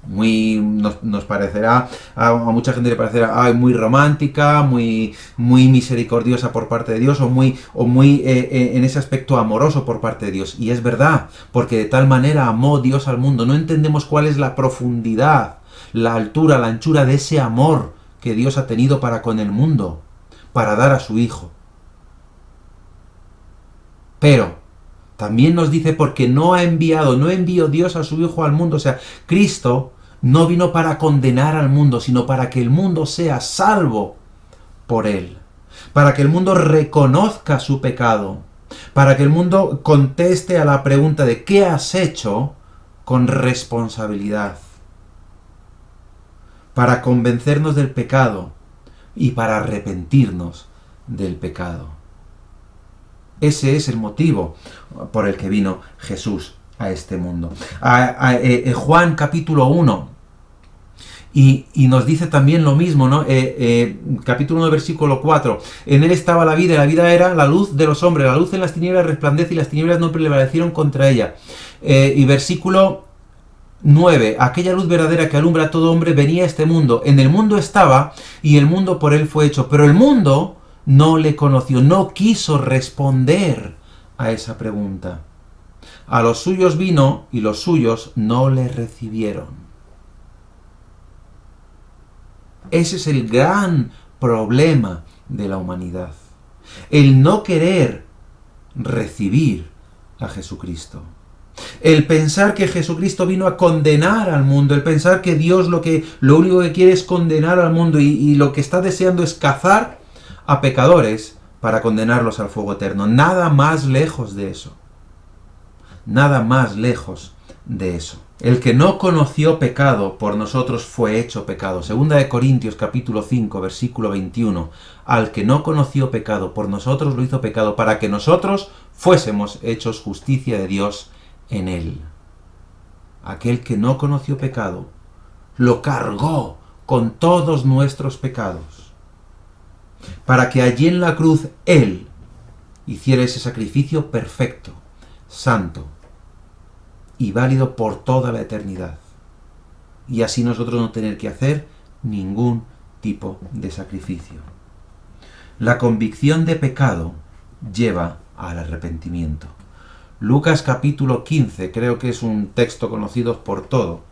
Nos parecerá, a mucha gente le parecerá muy romántica, muy misericordiosa por parte de Dios, o muy en ese aspecto amoroso por parte de Dios. Y es verdad, porque de tal manera amó Dios al mundo. No entendemos cuál es la profundidad, la altura, la anchura de ese amor que Dios ha tenido para con el mundo, para dar a su Hijo. Pero también nos dice porque no envió Dios a su Hijo al mundo. O sea, Cristo no vino para condenar al mundo, sino para que el mundo sea salvo por él. Para que el mundo reconozca su pecado. Para que el mundo conteste a la pregunta de ¿qué has hecho? Con responsabilidad. Para convencernos del pecado y para arrepentirnos del pecado. Ese es el motivo por el que vino Jesús a este mundo. Juan capítulo 1, y nos dice también lo mismo, ¿no? Capítulo 1, versículo 4. En él estaba la vida, y la vida era la luz de los hombres. La luz en las tinieblas resplandece, y las tinieblas no prevalecieron contra ella. Y versículo 9. Aquella luz verdadera que alumbra a todo hombre venía a este mundo. En el mundo estaba, y el mundo por él fue hecho. Pero el mundo no le conoció, no quiso responder a esa pregunta. A los suyos vino y los suyos no le recibieron. Ese es el gran problema de la humanidad. El no querer recibir a Jesucristo. El pensar que Jesucristo vino a condenar al mundo, el pensar que Dios lo único que quiere es condenar al mundo y lo que está deseando es cazar a pecadores para condenarlos al fuego eterno. Nada más lejos de eso. Nada más lejos de eso. El que no conoció pecado por nosotros fue hecho pecado. Segunda de Corintios capítulo 5 versículo 21. Al que no conoció pecado por nosotros lo hizo pecado para que nosotros fuésemos hechos justicia de Dios en él. Aquel que no conoció pecado lo cargó con todos nuestros pecados, para que allí en la cruz Él hiciera ese sacrificio perfecto, santo y válido por toda la eternidad. Y así nosotros no tener que hacer ningún tipo de sacrificio. La convicción de pecado lleva al arrepentimiento. Lucas capítulo 15, creo que es un texto conocido por todo,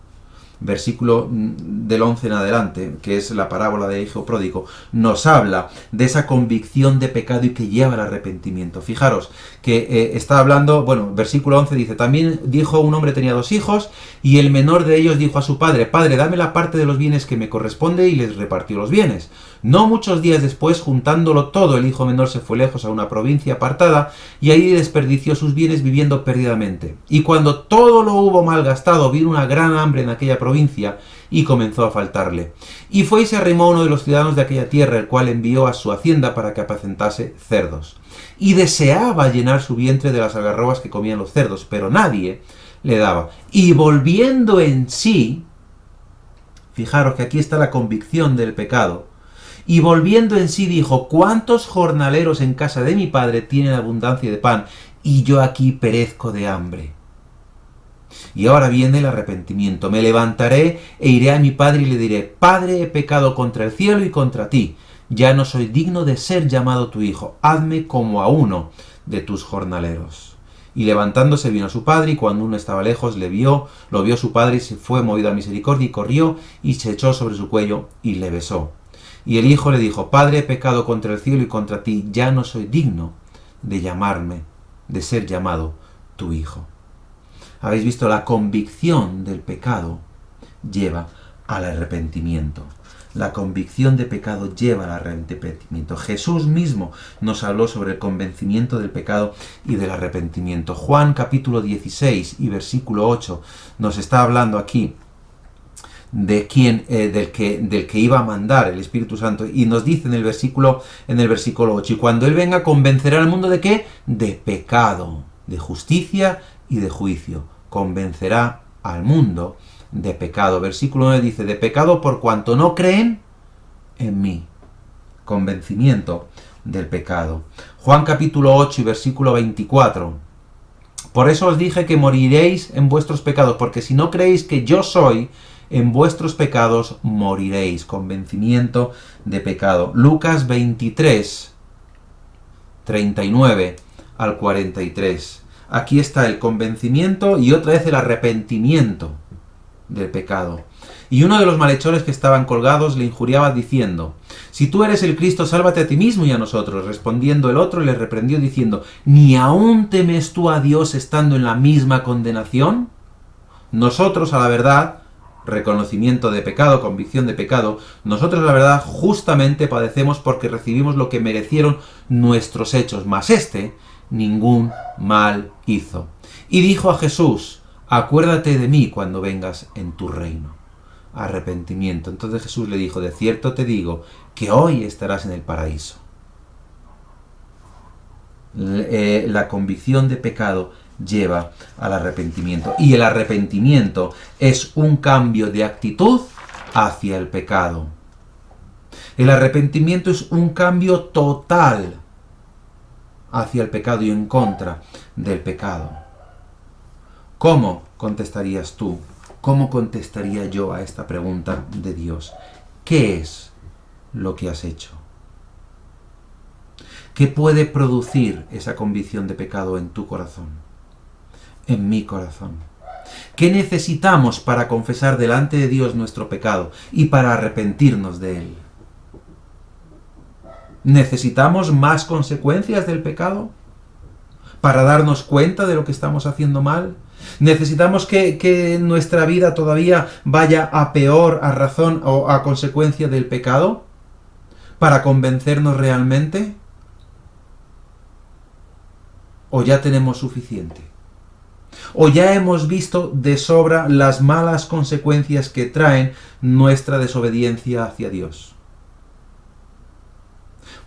versículo del 11 en adelante, que es la parábola de hijo pródigo, nos habla de esa convicción de pecado y que lleva al arrepentimiento. Fijaros que está hablando, versículo 11 dice, también dijo un hombre tenía 2 hijos, y el menor de ellos dijo a su padre, Padre, dame la parte de los bienes que me corresponde, y les repartió los bienes. No muchos días después, juntándolo todo, el hijo menor se fue lejos a una provincia apartada, y ahí desperdició sus bienes viviendo perdidamente. Y cuando todo lo hubo malgastado, vino una gran hambre en aquella provincia, y comenzó a faltarle. Y fue y se arrimó a uno de los ciudadanos de aquella tierra, el cual envió a su hacienda para que apacentase cerdos. Y deseaba llenar su vientre de las algarrobas que comían los cerdos, pero nadie le daba. Y volviendo en sí, fijaros que aquí está la convicción del pecado, y volviendo en sí dijo, ¿cuántos jornaleros en casa de mi padre tienen abundancia de pan, y yo aquí perezco de hambre? Y ahora viene el arrepentimiento. Me levantaré e iré a mi padre y le diré, Padre, he pecado contra el cielo y contra ti. Ya no soy digno de ser llamado tu hijo. Hazme como a uno de tus jornaleros. Y levantándose vino a su padre, y cuando uno estaba lejos lo vio su padre, y se fue movido a misericordia, y corrió, y se echó sobre su cuello, y le besó. Y el hijo le dijo, Padre, he pecado contra el cielo y contra ti, ya no soy digno de ser llamado tu hijo. Habéis visto, la convicción del pecado lleva al arrepentimiento. La convicción de pecado lleva al arrepentimiento. Jesús mismo nos habló sobre el convencimiento del pecado y del arrepentimiento. Juan capítulo 16 y versículo 8 nos está hablando aquí de del que iba a mandar el Espíritu Santo, y nos dice en el versículo 8, y cuando Él venga convencerá al mundo ¿de qué? De pecado, de justicia y de juicio. Convencerá al mundo de pecado. Versículo 9 dice, de pecado por cuanto no creen en mí. Convencimiento del pecado. Juan capítulo 8 y versículo 24. Por eso os dije que moriréis en vuestros pecados, porque si no creéis que yo soy, en vuestros pecados moriréis. Convencimiento de pecado. Lucas 23, 39 al 43. Aquí está el convencimiento y otra vez el arrepentimiento del pecado. Y uno de los malhechores que estaban colgados le injuriaba diciendo, si tú eres el Cristo, sálvate a ti mismo y a nosotros. Respondiendo el otro le reprendió diciendo, ¿ni aún temes tú a Dios estando en la misma condenación? Nosotros, a la verdad, reconocimiento de pecado, convicción de pecado, nosotros la verdad justamente padecemos porque recibimos lo que merecieron nuestros hechos, mas este ningún mal hizo. Y dijo a Jesús, acuérdate de mí cuando vengas en tu reino. Arrepentimiento. Entonces Jesús le dijo, de cierto te digo que hoy estarás en el paraíso. La convicción de pecado lleva al arrepentimiento. Y el arrepentimiento es un cambio de actitud hacia el pecado. El arrepentimiento es un cambio total hacia el pecado y en contra del pecado. ¿Cómo contestarías tú? ¿Cómo contestaría yo a esta pregunta de Dios? ¿Qué es lo que has hecho? ¿Qué puede producir esa convicción de pecado en tu corazón? En mi corazón. ¿Qué necesitamos para confesar delante de Dios nuestro pecado y para arrepentirnos de él? ¿Necesitamos más consecuencias del pecado para darnos cuenta de lo que estamos haciendo mal? ¿Necesitamos que nuestra vida todavía vaya a peor a razón o a consecuencia del pecado para convencernos realmente? ¿O ya tenemos suficiente? ¿O ya hemos visto de sobra las malas consecuencias que traen nuestra desobediencia hacia Dios?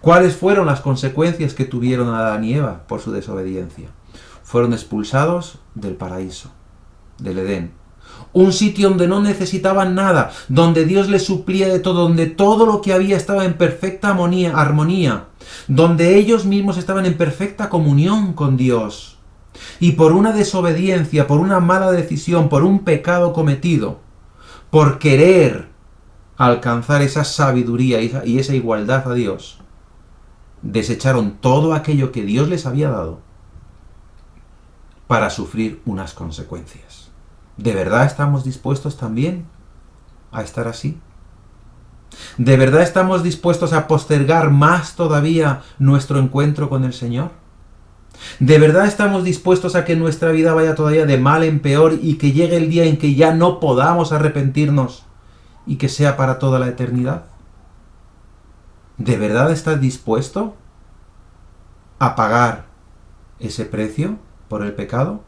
¿Cuáles fueron las consecuencias que tuvieron Adán y Eva por su desobediencia? Fueron expulsados del paraíso, del Edén. Un sitio donde no necesitaban nada, donde Dios les suplía de todo, donde todo lo que había estaba en perfecta armonía, donde ellos mismos estaban en perfecta comunión con Dios. Y por una desobediencia, por una mala decisión, por un pecado cometido, por querer alcanzar esa sabiduría y esa igualdad a Dios, desecharon todo aquello que Dios les había dado para sufrir unas consecuencias. ¿De verdad estamos dispuestos también a estar así? ¿De verdad estamos dispuestos a postergar más todavía nuestro encuentro con el Señor? ¿De verdad estamos dispuestos a que nuestra vida vaya todavía de mal en peor y que llegue el día en que ya no podamos arrepentirnos y que sea para toda la eternidad? ¿De verdad estás dispuesto a pagar ese precio por el pecado?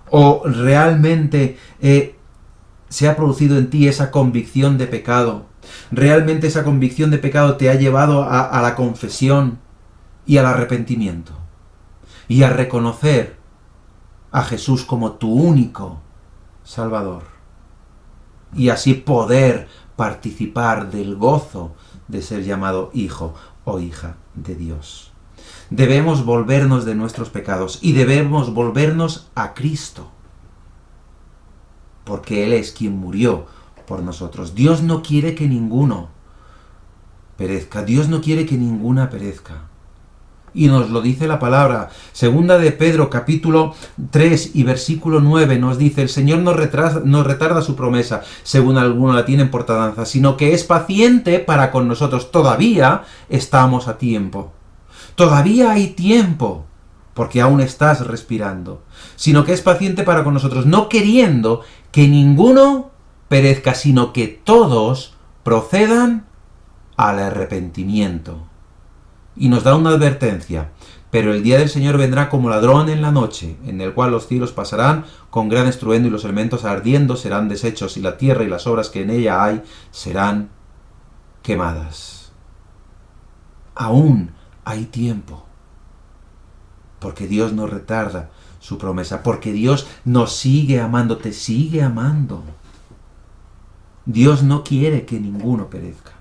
¿O realmente se ha producido en ti esa convicción de pecado? ¿Realmente esa convicción de pecado te ha llevado a la confesión y al arrepentimiento? Y a reconocer a Jesús como tu único Salvador. Y así poder participar del gozo de ser llamado hijo o hija de Dios. Debemos volvernos de nuestros pecados y debemos volvernos a Cristo, porque Él es quien murió por nosotros. Dios no quiere que ninguno perezca. Dios no quiere que ninguna perezca. Y nos lo dice la palabra. Segunda de Pedro, capítulo 3 y versículo 9, nos dice: el Señor no retarda su promesa, según algunos la tienen por tardanza, sino que es paciente para con nosotros. Todavía estamos a tiempo. Todavía hay tiempo, porque aún estás respirando. Sino que es paciente para con nosotros, no queriendo que ninguno perezca, sino que todos procedan al arrepentimiento. Y nos da una advertencia: pero el día del Señor vendrá como ladrón en la noche, en el cual los cielos pasarán con gran estruendo y los elementos ardiendo serán deshechos y la tierra y las obras que en ella hay serán quemadas. Aún hay tiempo, porque Dios no retarda su promesa, porque Dios nos sigue amando, te sigue amando. Dios no quiere que ninguno perezca.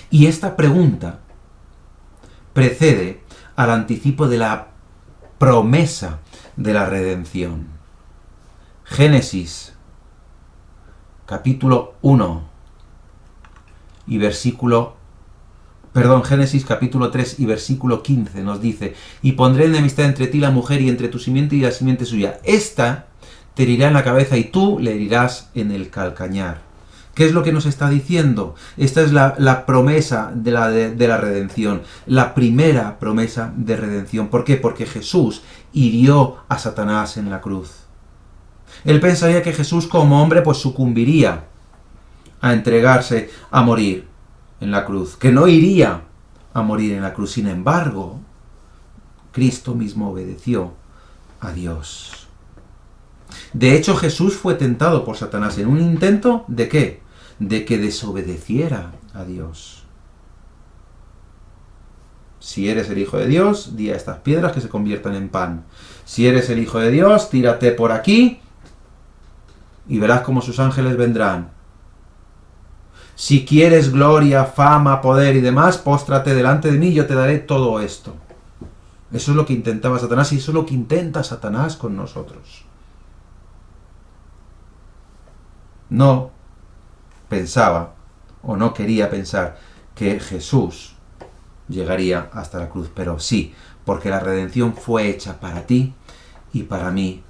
Y esta pregunta precede al anticipo de la promesa de la redención. Génesis, capítulo 1 y Génesis capítulo 3 y versículo 15 nos dice: y pondré enemistad entre ti y la mujer, y entre tu simiente y la simiente suya. Esta te herirá en la cabeza y tú le herirás en el calcañar. ¿Qué es lo que nos está diciendo? Esta es la promesa de la redención, la primera promesa de redención. ¿Por qué? Porque Jesús hirió a Satanás en la cruz. Él pensaría que Jesús como hombre pues sucumbiría a entregarse a morir en la cruz, que no iría a morir en la cruz. Sin embargo, Cristo mismo obedeció a Dios. De hecho, Jesús fue tentado por Satanás en un intento ¿de qué? De que desobedeciera a Dios. Si eres el Hijo de Dios, di a estas piedras que se conviertan en pan. Si eres el Hijo de Dios, tírate por aquí y verás cómo sus ángeles vendrán. Si quieres gloria, fama, poder y demás, póstrate delante de mí y yo te daré todo esto. Eso es lo que intentaba Satanás y eso es lo que intenta Satanás con nosotros. No pensaba o no quería pensar que Jesús llegaría hasta la cruz, pero sí, porque la redención fue hecha para ti y para mí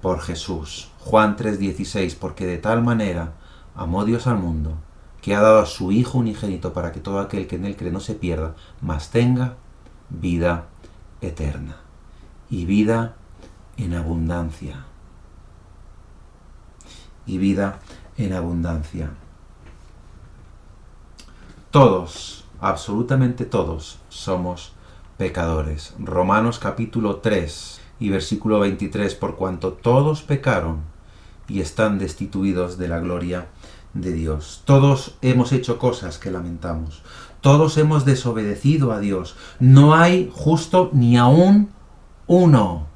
por Jesús. Juan 3:16, porque de tal manera amó Dios al mundo, que ha dado a su Hijo unigénito para que todo aquel que en él cree no se pierda, mas tenga vida eterna y vida en abundancia. Y vida en abundancia. Todos, absolutamente todos, somos pecadores. Romanos capítulo 3 y versículo 23, por cuanto todos pecaron y están destituidos de la gloria de Dios. Todos hemos hecho cosas que lamentamos. Todos hemos desobedecido a Dios. No hay justo ni aún uno.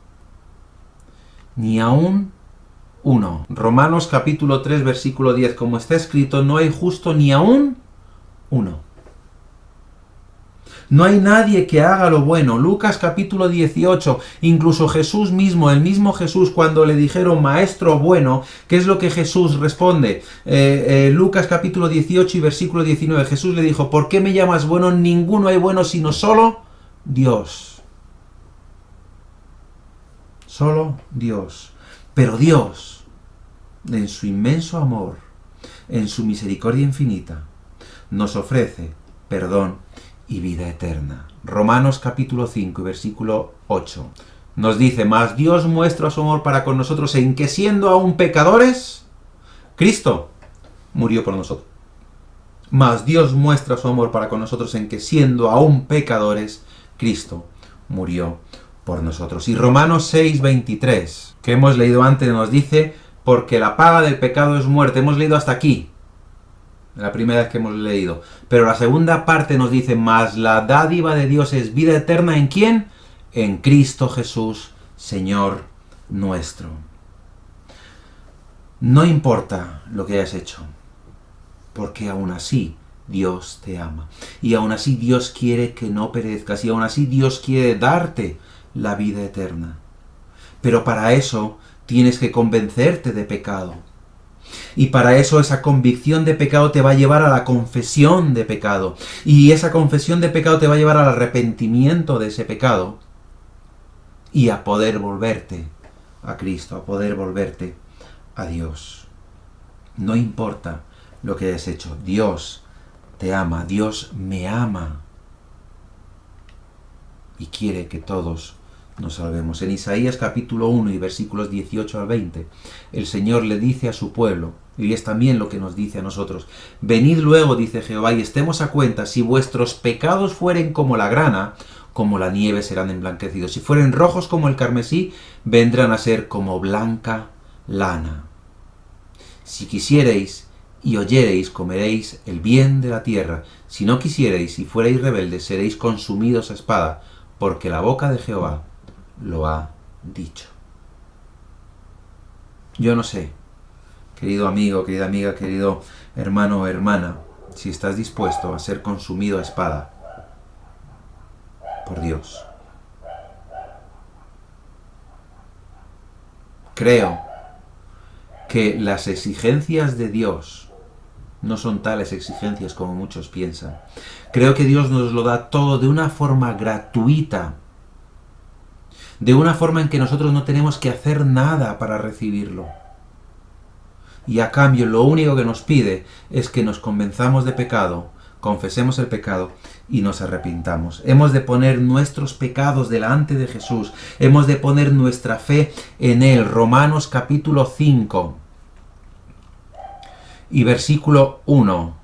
Ni aún uno. Romanos capítulo 3 versículo 10, como está escrito, no hay justo ni aún uno. No hay nadie que haga lo bueno. Lucas capítulo 18, incluso Jesús mismo, el mismo Jesús, cuando le dijeron maestro bueno, ¿qué es lo que Jesús responde? Lucas capítulo 18 y versículo 19, Jesús le dijo, ¿por qué me llamas bueno? Ninguno hay bueno sino solo Dios. Solo Dios. Pero Dios, en su inmenso amor, en su misericordia infinita, nos ofrece perdón y vida eterna. Romanos capítulo 5 y versículo 8 nos dice, mas Dios muestra su amor para con nosotros en que siendo aún pecadores, Cristo murió por nosotros. Mas Dios muestra su amor para con nosotros en que siendo aún pecadores, Cristo murió por nosotros. Y Romanos 6, 23, que hemos leído antes, nos dice, porque la paga del pecado es muerte. Hemos leído hasta aquí, la primera vez que hemos leído. Pero la segunda parte nos dice, mas la dádiva de Dios es vida eterna, ¿en quién? En Cristo Jesús, Señor nuestro. No importa lo que hayas hecho, porque aún así Dios te ama. Y aún así Dios quiere que no perezcas. Y aún así Dios quiere darte la vida eterna. Pero para eso tienes que convencerte de pecado. Y para eso esa convicción de pecado te va a llevar a la confesión de pecado. Y esa confesión de pecado te va a llevar al arrepentimiento de ese pecado. Y a poder volverte a Cristo, a poder volverte a Dios. No importa lo que hayas hecho. Dios te ama, Dios me ama. Y quiere que todos nos salvemos. En Isaías capítulo 1 y versículos 18 al 20, el Señor le dice a su pueblo, y es también lo que nos dice a nosotros, venid luego, dice Jehová, y estemos a cuenta, si vuestros pecados fueren como la grana, como la nieve serán emblanquecidos, si fueren rojos como el carmesí, vendrán a ser como blanca lana. Si quisiereis y oyereis, comeréis el bien de la tierra, si no quisiereis y fuereis rebeldes, seréis consumidos a espada, porque la boca de Jehová lo ha dicho. Yo no sé, querido amigo, querida amiga, querido hermano o hermana, si estás dispuesto a ser consumido a espada por Dios. Creo que las exigencias de Dios no son tales exigencias como muchos piensan. Creo que Dios nos lo da todo de una forma gratuita, de una forma en que nosotros no tenemos que hacer nada para recibirlo. Y a cambio lo único que nos pide es que nos convenzamos de pecado, confesemos el pecado y nos arrepintamos. Hemos de poner nuestros pecados delante de Jesús. Hemos de poner nuestra fe en Él. Romanos capítulo 5 y versículo 1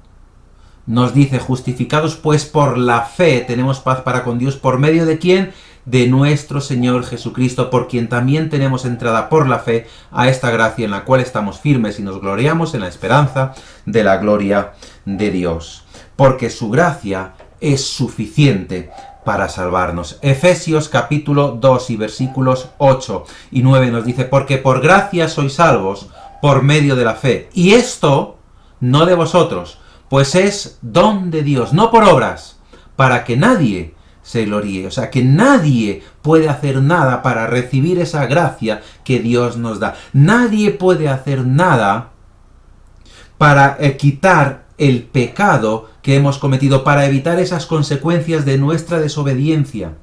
nos dice, justificados pues por la fe tenemos paz para con Dios, ¿por medio de quién? De nuestro Señor Jesucristo, por quien también tenemos entrada por la fe a esta gracia en la cual estamos firmes y nos gloriamos en la esperanza de la gloria de Dios. Porque su gracia es suficiente para salvarnos. Efesios capítulo 2 y versículos 8 y 9 nos dice, porque por gracia sois salvos por medio de la fe. Y esto no de vosotros, pues es don de Dios, no por obras, para que nadie se gloríe. O sea, que nadie puede hacer nada para recibir esa gracia que Dios nos da. Nadie puede hacer nada para quitar el pecado que hemos cometido, para evitar esas consecuencias de nuestra desobediencia.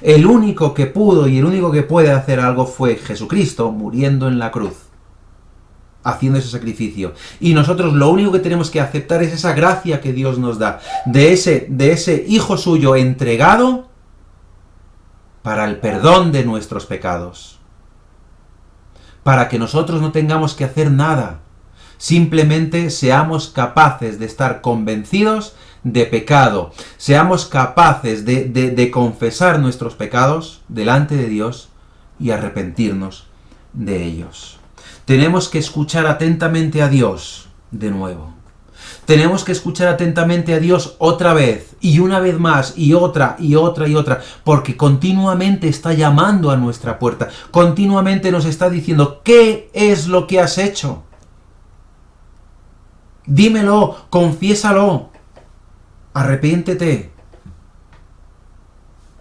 El único que pudo y el único que puede hacer algo fue Jesucristo, muriendo en la cruz, haciendo ese sacrificio. Y nosotros lo único que tenemos que aceptar es esa gracia que Dios nos da, de ese Hijo suyo entregado para el perdón de nuestros pecados. Para que nosotros no tengamos que hacer nada. Simplemente seamos capaces de estar convencidos de pecado, seamos capaces de confesar nuestros pecados delante de Dios y arrepentirnos de ellos. Tenemos que escuchar atentamente a Dios de nuevo. Tenemos que escuchar atentamente a Dios otra vez, y una vez más, y otra, y otra, y otra, porque continuamente está llamando a nuestra puerta, continuamente nos está diciendo, ¿qué es lo que has hecho? Dímelo, confiésalo, arrepiéntete,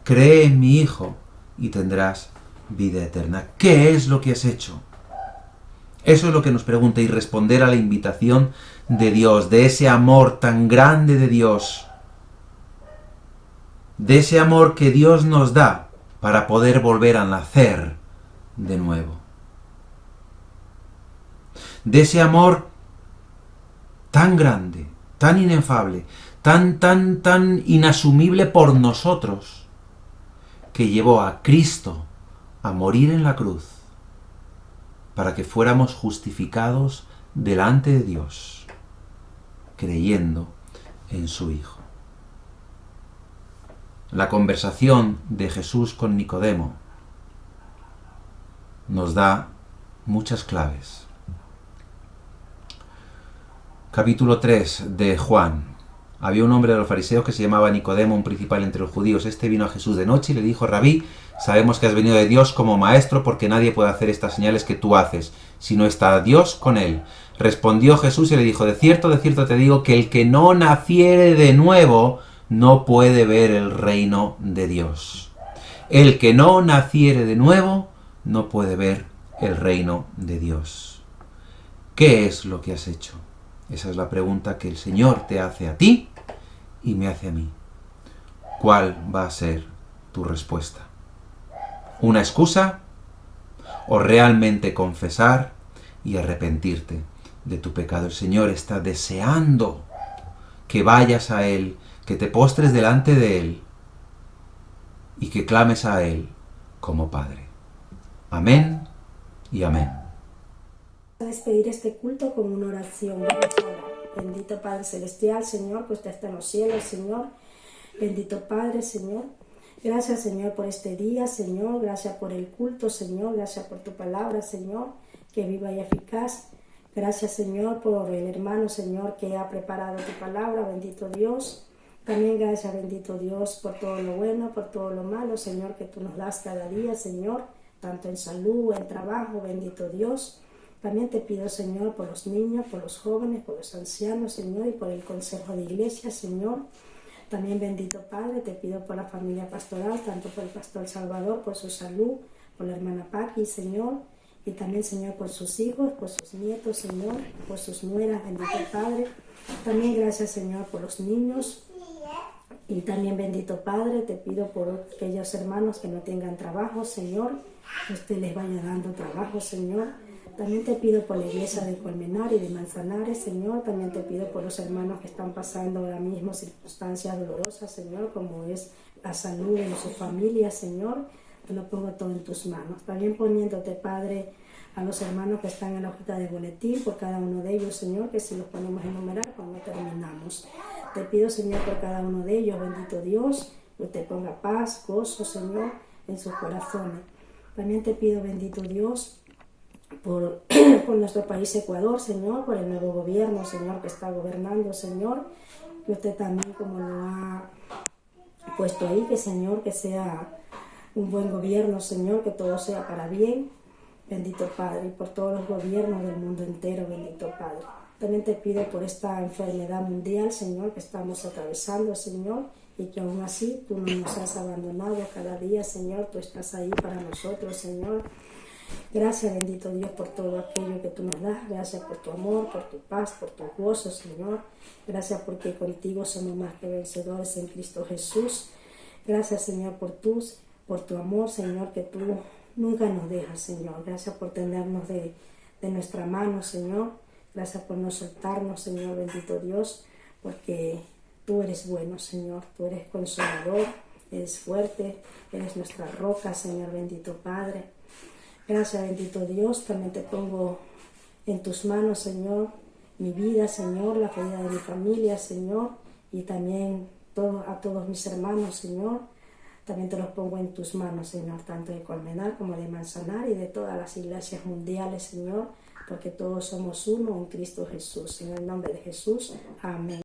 cree en mi Hijo y tendrás vida eterna. ¿Qué es lo que has hecho? Eso es lo que nos pregunta, y responder a la invitación de Dios, de ese amor tan grande de Dios, de ese amor que Dios nos da para poder volver a nacer de nuevo. De ese amor tan grande, tan inefable, tan inasumible por nosotros, que llevó a Cristo a morir en la cruz para que fuéramos justificados delante de Dios, creyendo en su Hijo. La conversación de Jesús con Nicodemo nos da muchas claves. Capítulo 3 de Juan. Había un hombre de los fariseos que se llamaba Nicodemo, un principal entre los judíos. Este vino a Jesús de noche y le dijo: Rabí, sabemos que has venido de Dios como maestro, porque nadie puede hacer estas señales que tú haces, si no está Dios con él. Respondió Jesús y le dijo: de cierto te digo que el que no naciere de nuevo no puede ver el reino de Dios. El que no naciere de nuevo no puede ver el reino de Dios. ¿Qué es lo que has hecho? Esa es la pregunta que el Señor te hace a ti y me hace a mí. ¿Cuál va a ser tu respuesta? ¿Una excusa? ¿O realmente confesar y arrepentirte de tu pecado? El Señor está deseando que vayas a Él, que te postres delante de Él y que clames a Él como Padre. Amén y amén. A despedir este culto con una oración. Vamos a orar. Bendito Padre Celestial, Señor, que usted está en los cielos, Señor. Bendito Padre, Señor. Gracias, Señor, por este día, Señor. Gracias por el culto, Señor. Gracias por tu palabra, Señor, que viva y eficaz. Gracias, Señor, por el hermano, Señor, que ha preparado tu palabra. Bendito Dios. También gracias, bendito Dios, por todo lo bueno, por todo lo malo, Señor, que tú nos das cada día, Señor, tanto en salud, en trabajo, bendito Dios. También te pido, Señor, por los niños, por los jóvenes, por los ancianos, Señor, y por el consejo de iglesia, Señor. También, bendito Padre, te pido por la familia pastoral, tanto por el pastor Salvador, por su salud, por la hermana Paqui, Señor, y también, Señor, por sus hijos, por sus nietos, Señor, por sus nueras, bendito Padre. También gracias, Señor, por los niños. Y también, bendito Padre, te pido por aquellos hermanos que no tengan trabajo, Señor, que usted les vaya dando trabajo, Señor. También te pido por la iglesia de Colmenar y de Manzanares, Señor. También te pido por los hermanos que están pasando ahora mismo circunstancias dolorosas, Señor, como es la salud de su familia, Señor. Te lo pongo todo en tus manos. También poniéndote, Padre, a los hermanos que están en la hojita de boletín, por cada uno de ellos, Señor, que si los ponemos a enumerar cuando terminamos. Te pido, Señor, por cada uno de ellos, bendito Dios, que te ponga paz, gozo, Señor, en sus corazones. También te pido, bendito Dios, por nuestro país Ecuador, Señor, por el nuevo gobierno, Señor, que está gobernando, Señor, que usted también como lo ha puesto ahí, que Señor, que sea un buen gobierno, Señor, que todo sea para bien, bendito Padre, y por todos los gobiernos del mundo entero, bendito Padre. También te pido por esta enfermedad mundial, Señor, que estamos atravesando, Señor, y que aún así tú no nos has abandonado cada día, Señor, tú estás ahí para nosotros, Señor. Gracias, bendito Dios, por todo aquello que tú nos das. Gracias por tu amor, por tu paz, por tu gozo, Señor. Gracias porque contigo somos más que vencedores en Cristo Jesús. Gracias, Señor, por tu amor, Señor, que tú nunca nos dejas, Señor. Gracias por tenernos de nuestra mano, Señor. Gracias por no soltarnos, Señor, bendito Dios, porque tú eres bueno, Señor. Tú eres consolador, eres fuerte, eres nuestra roca, Señor, bendito Padre. Gracias, bendito Dios, también te pongo en tus manos, Señor, mi vida, Señor, la vida de mi familia, Señor, y también a todos mis hermanos, Señor, también te los pongo en tus manos, Señor, tanto de Colmenar como de Manzanar y de todas las iglesias mundiales, Señor, porque todos somos uno en Cristo Jesús. En el nombre de Jesús, amén.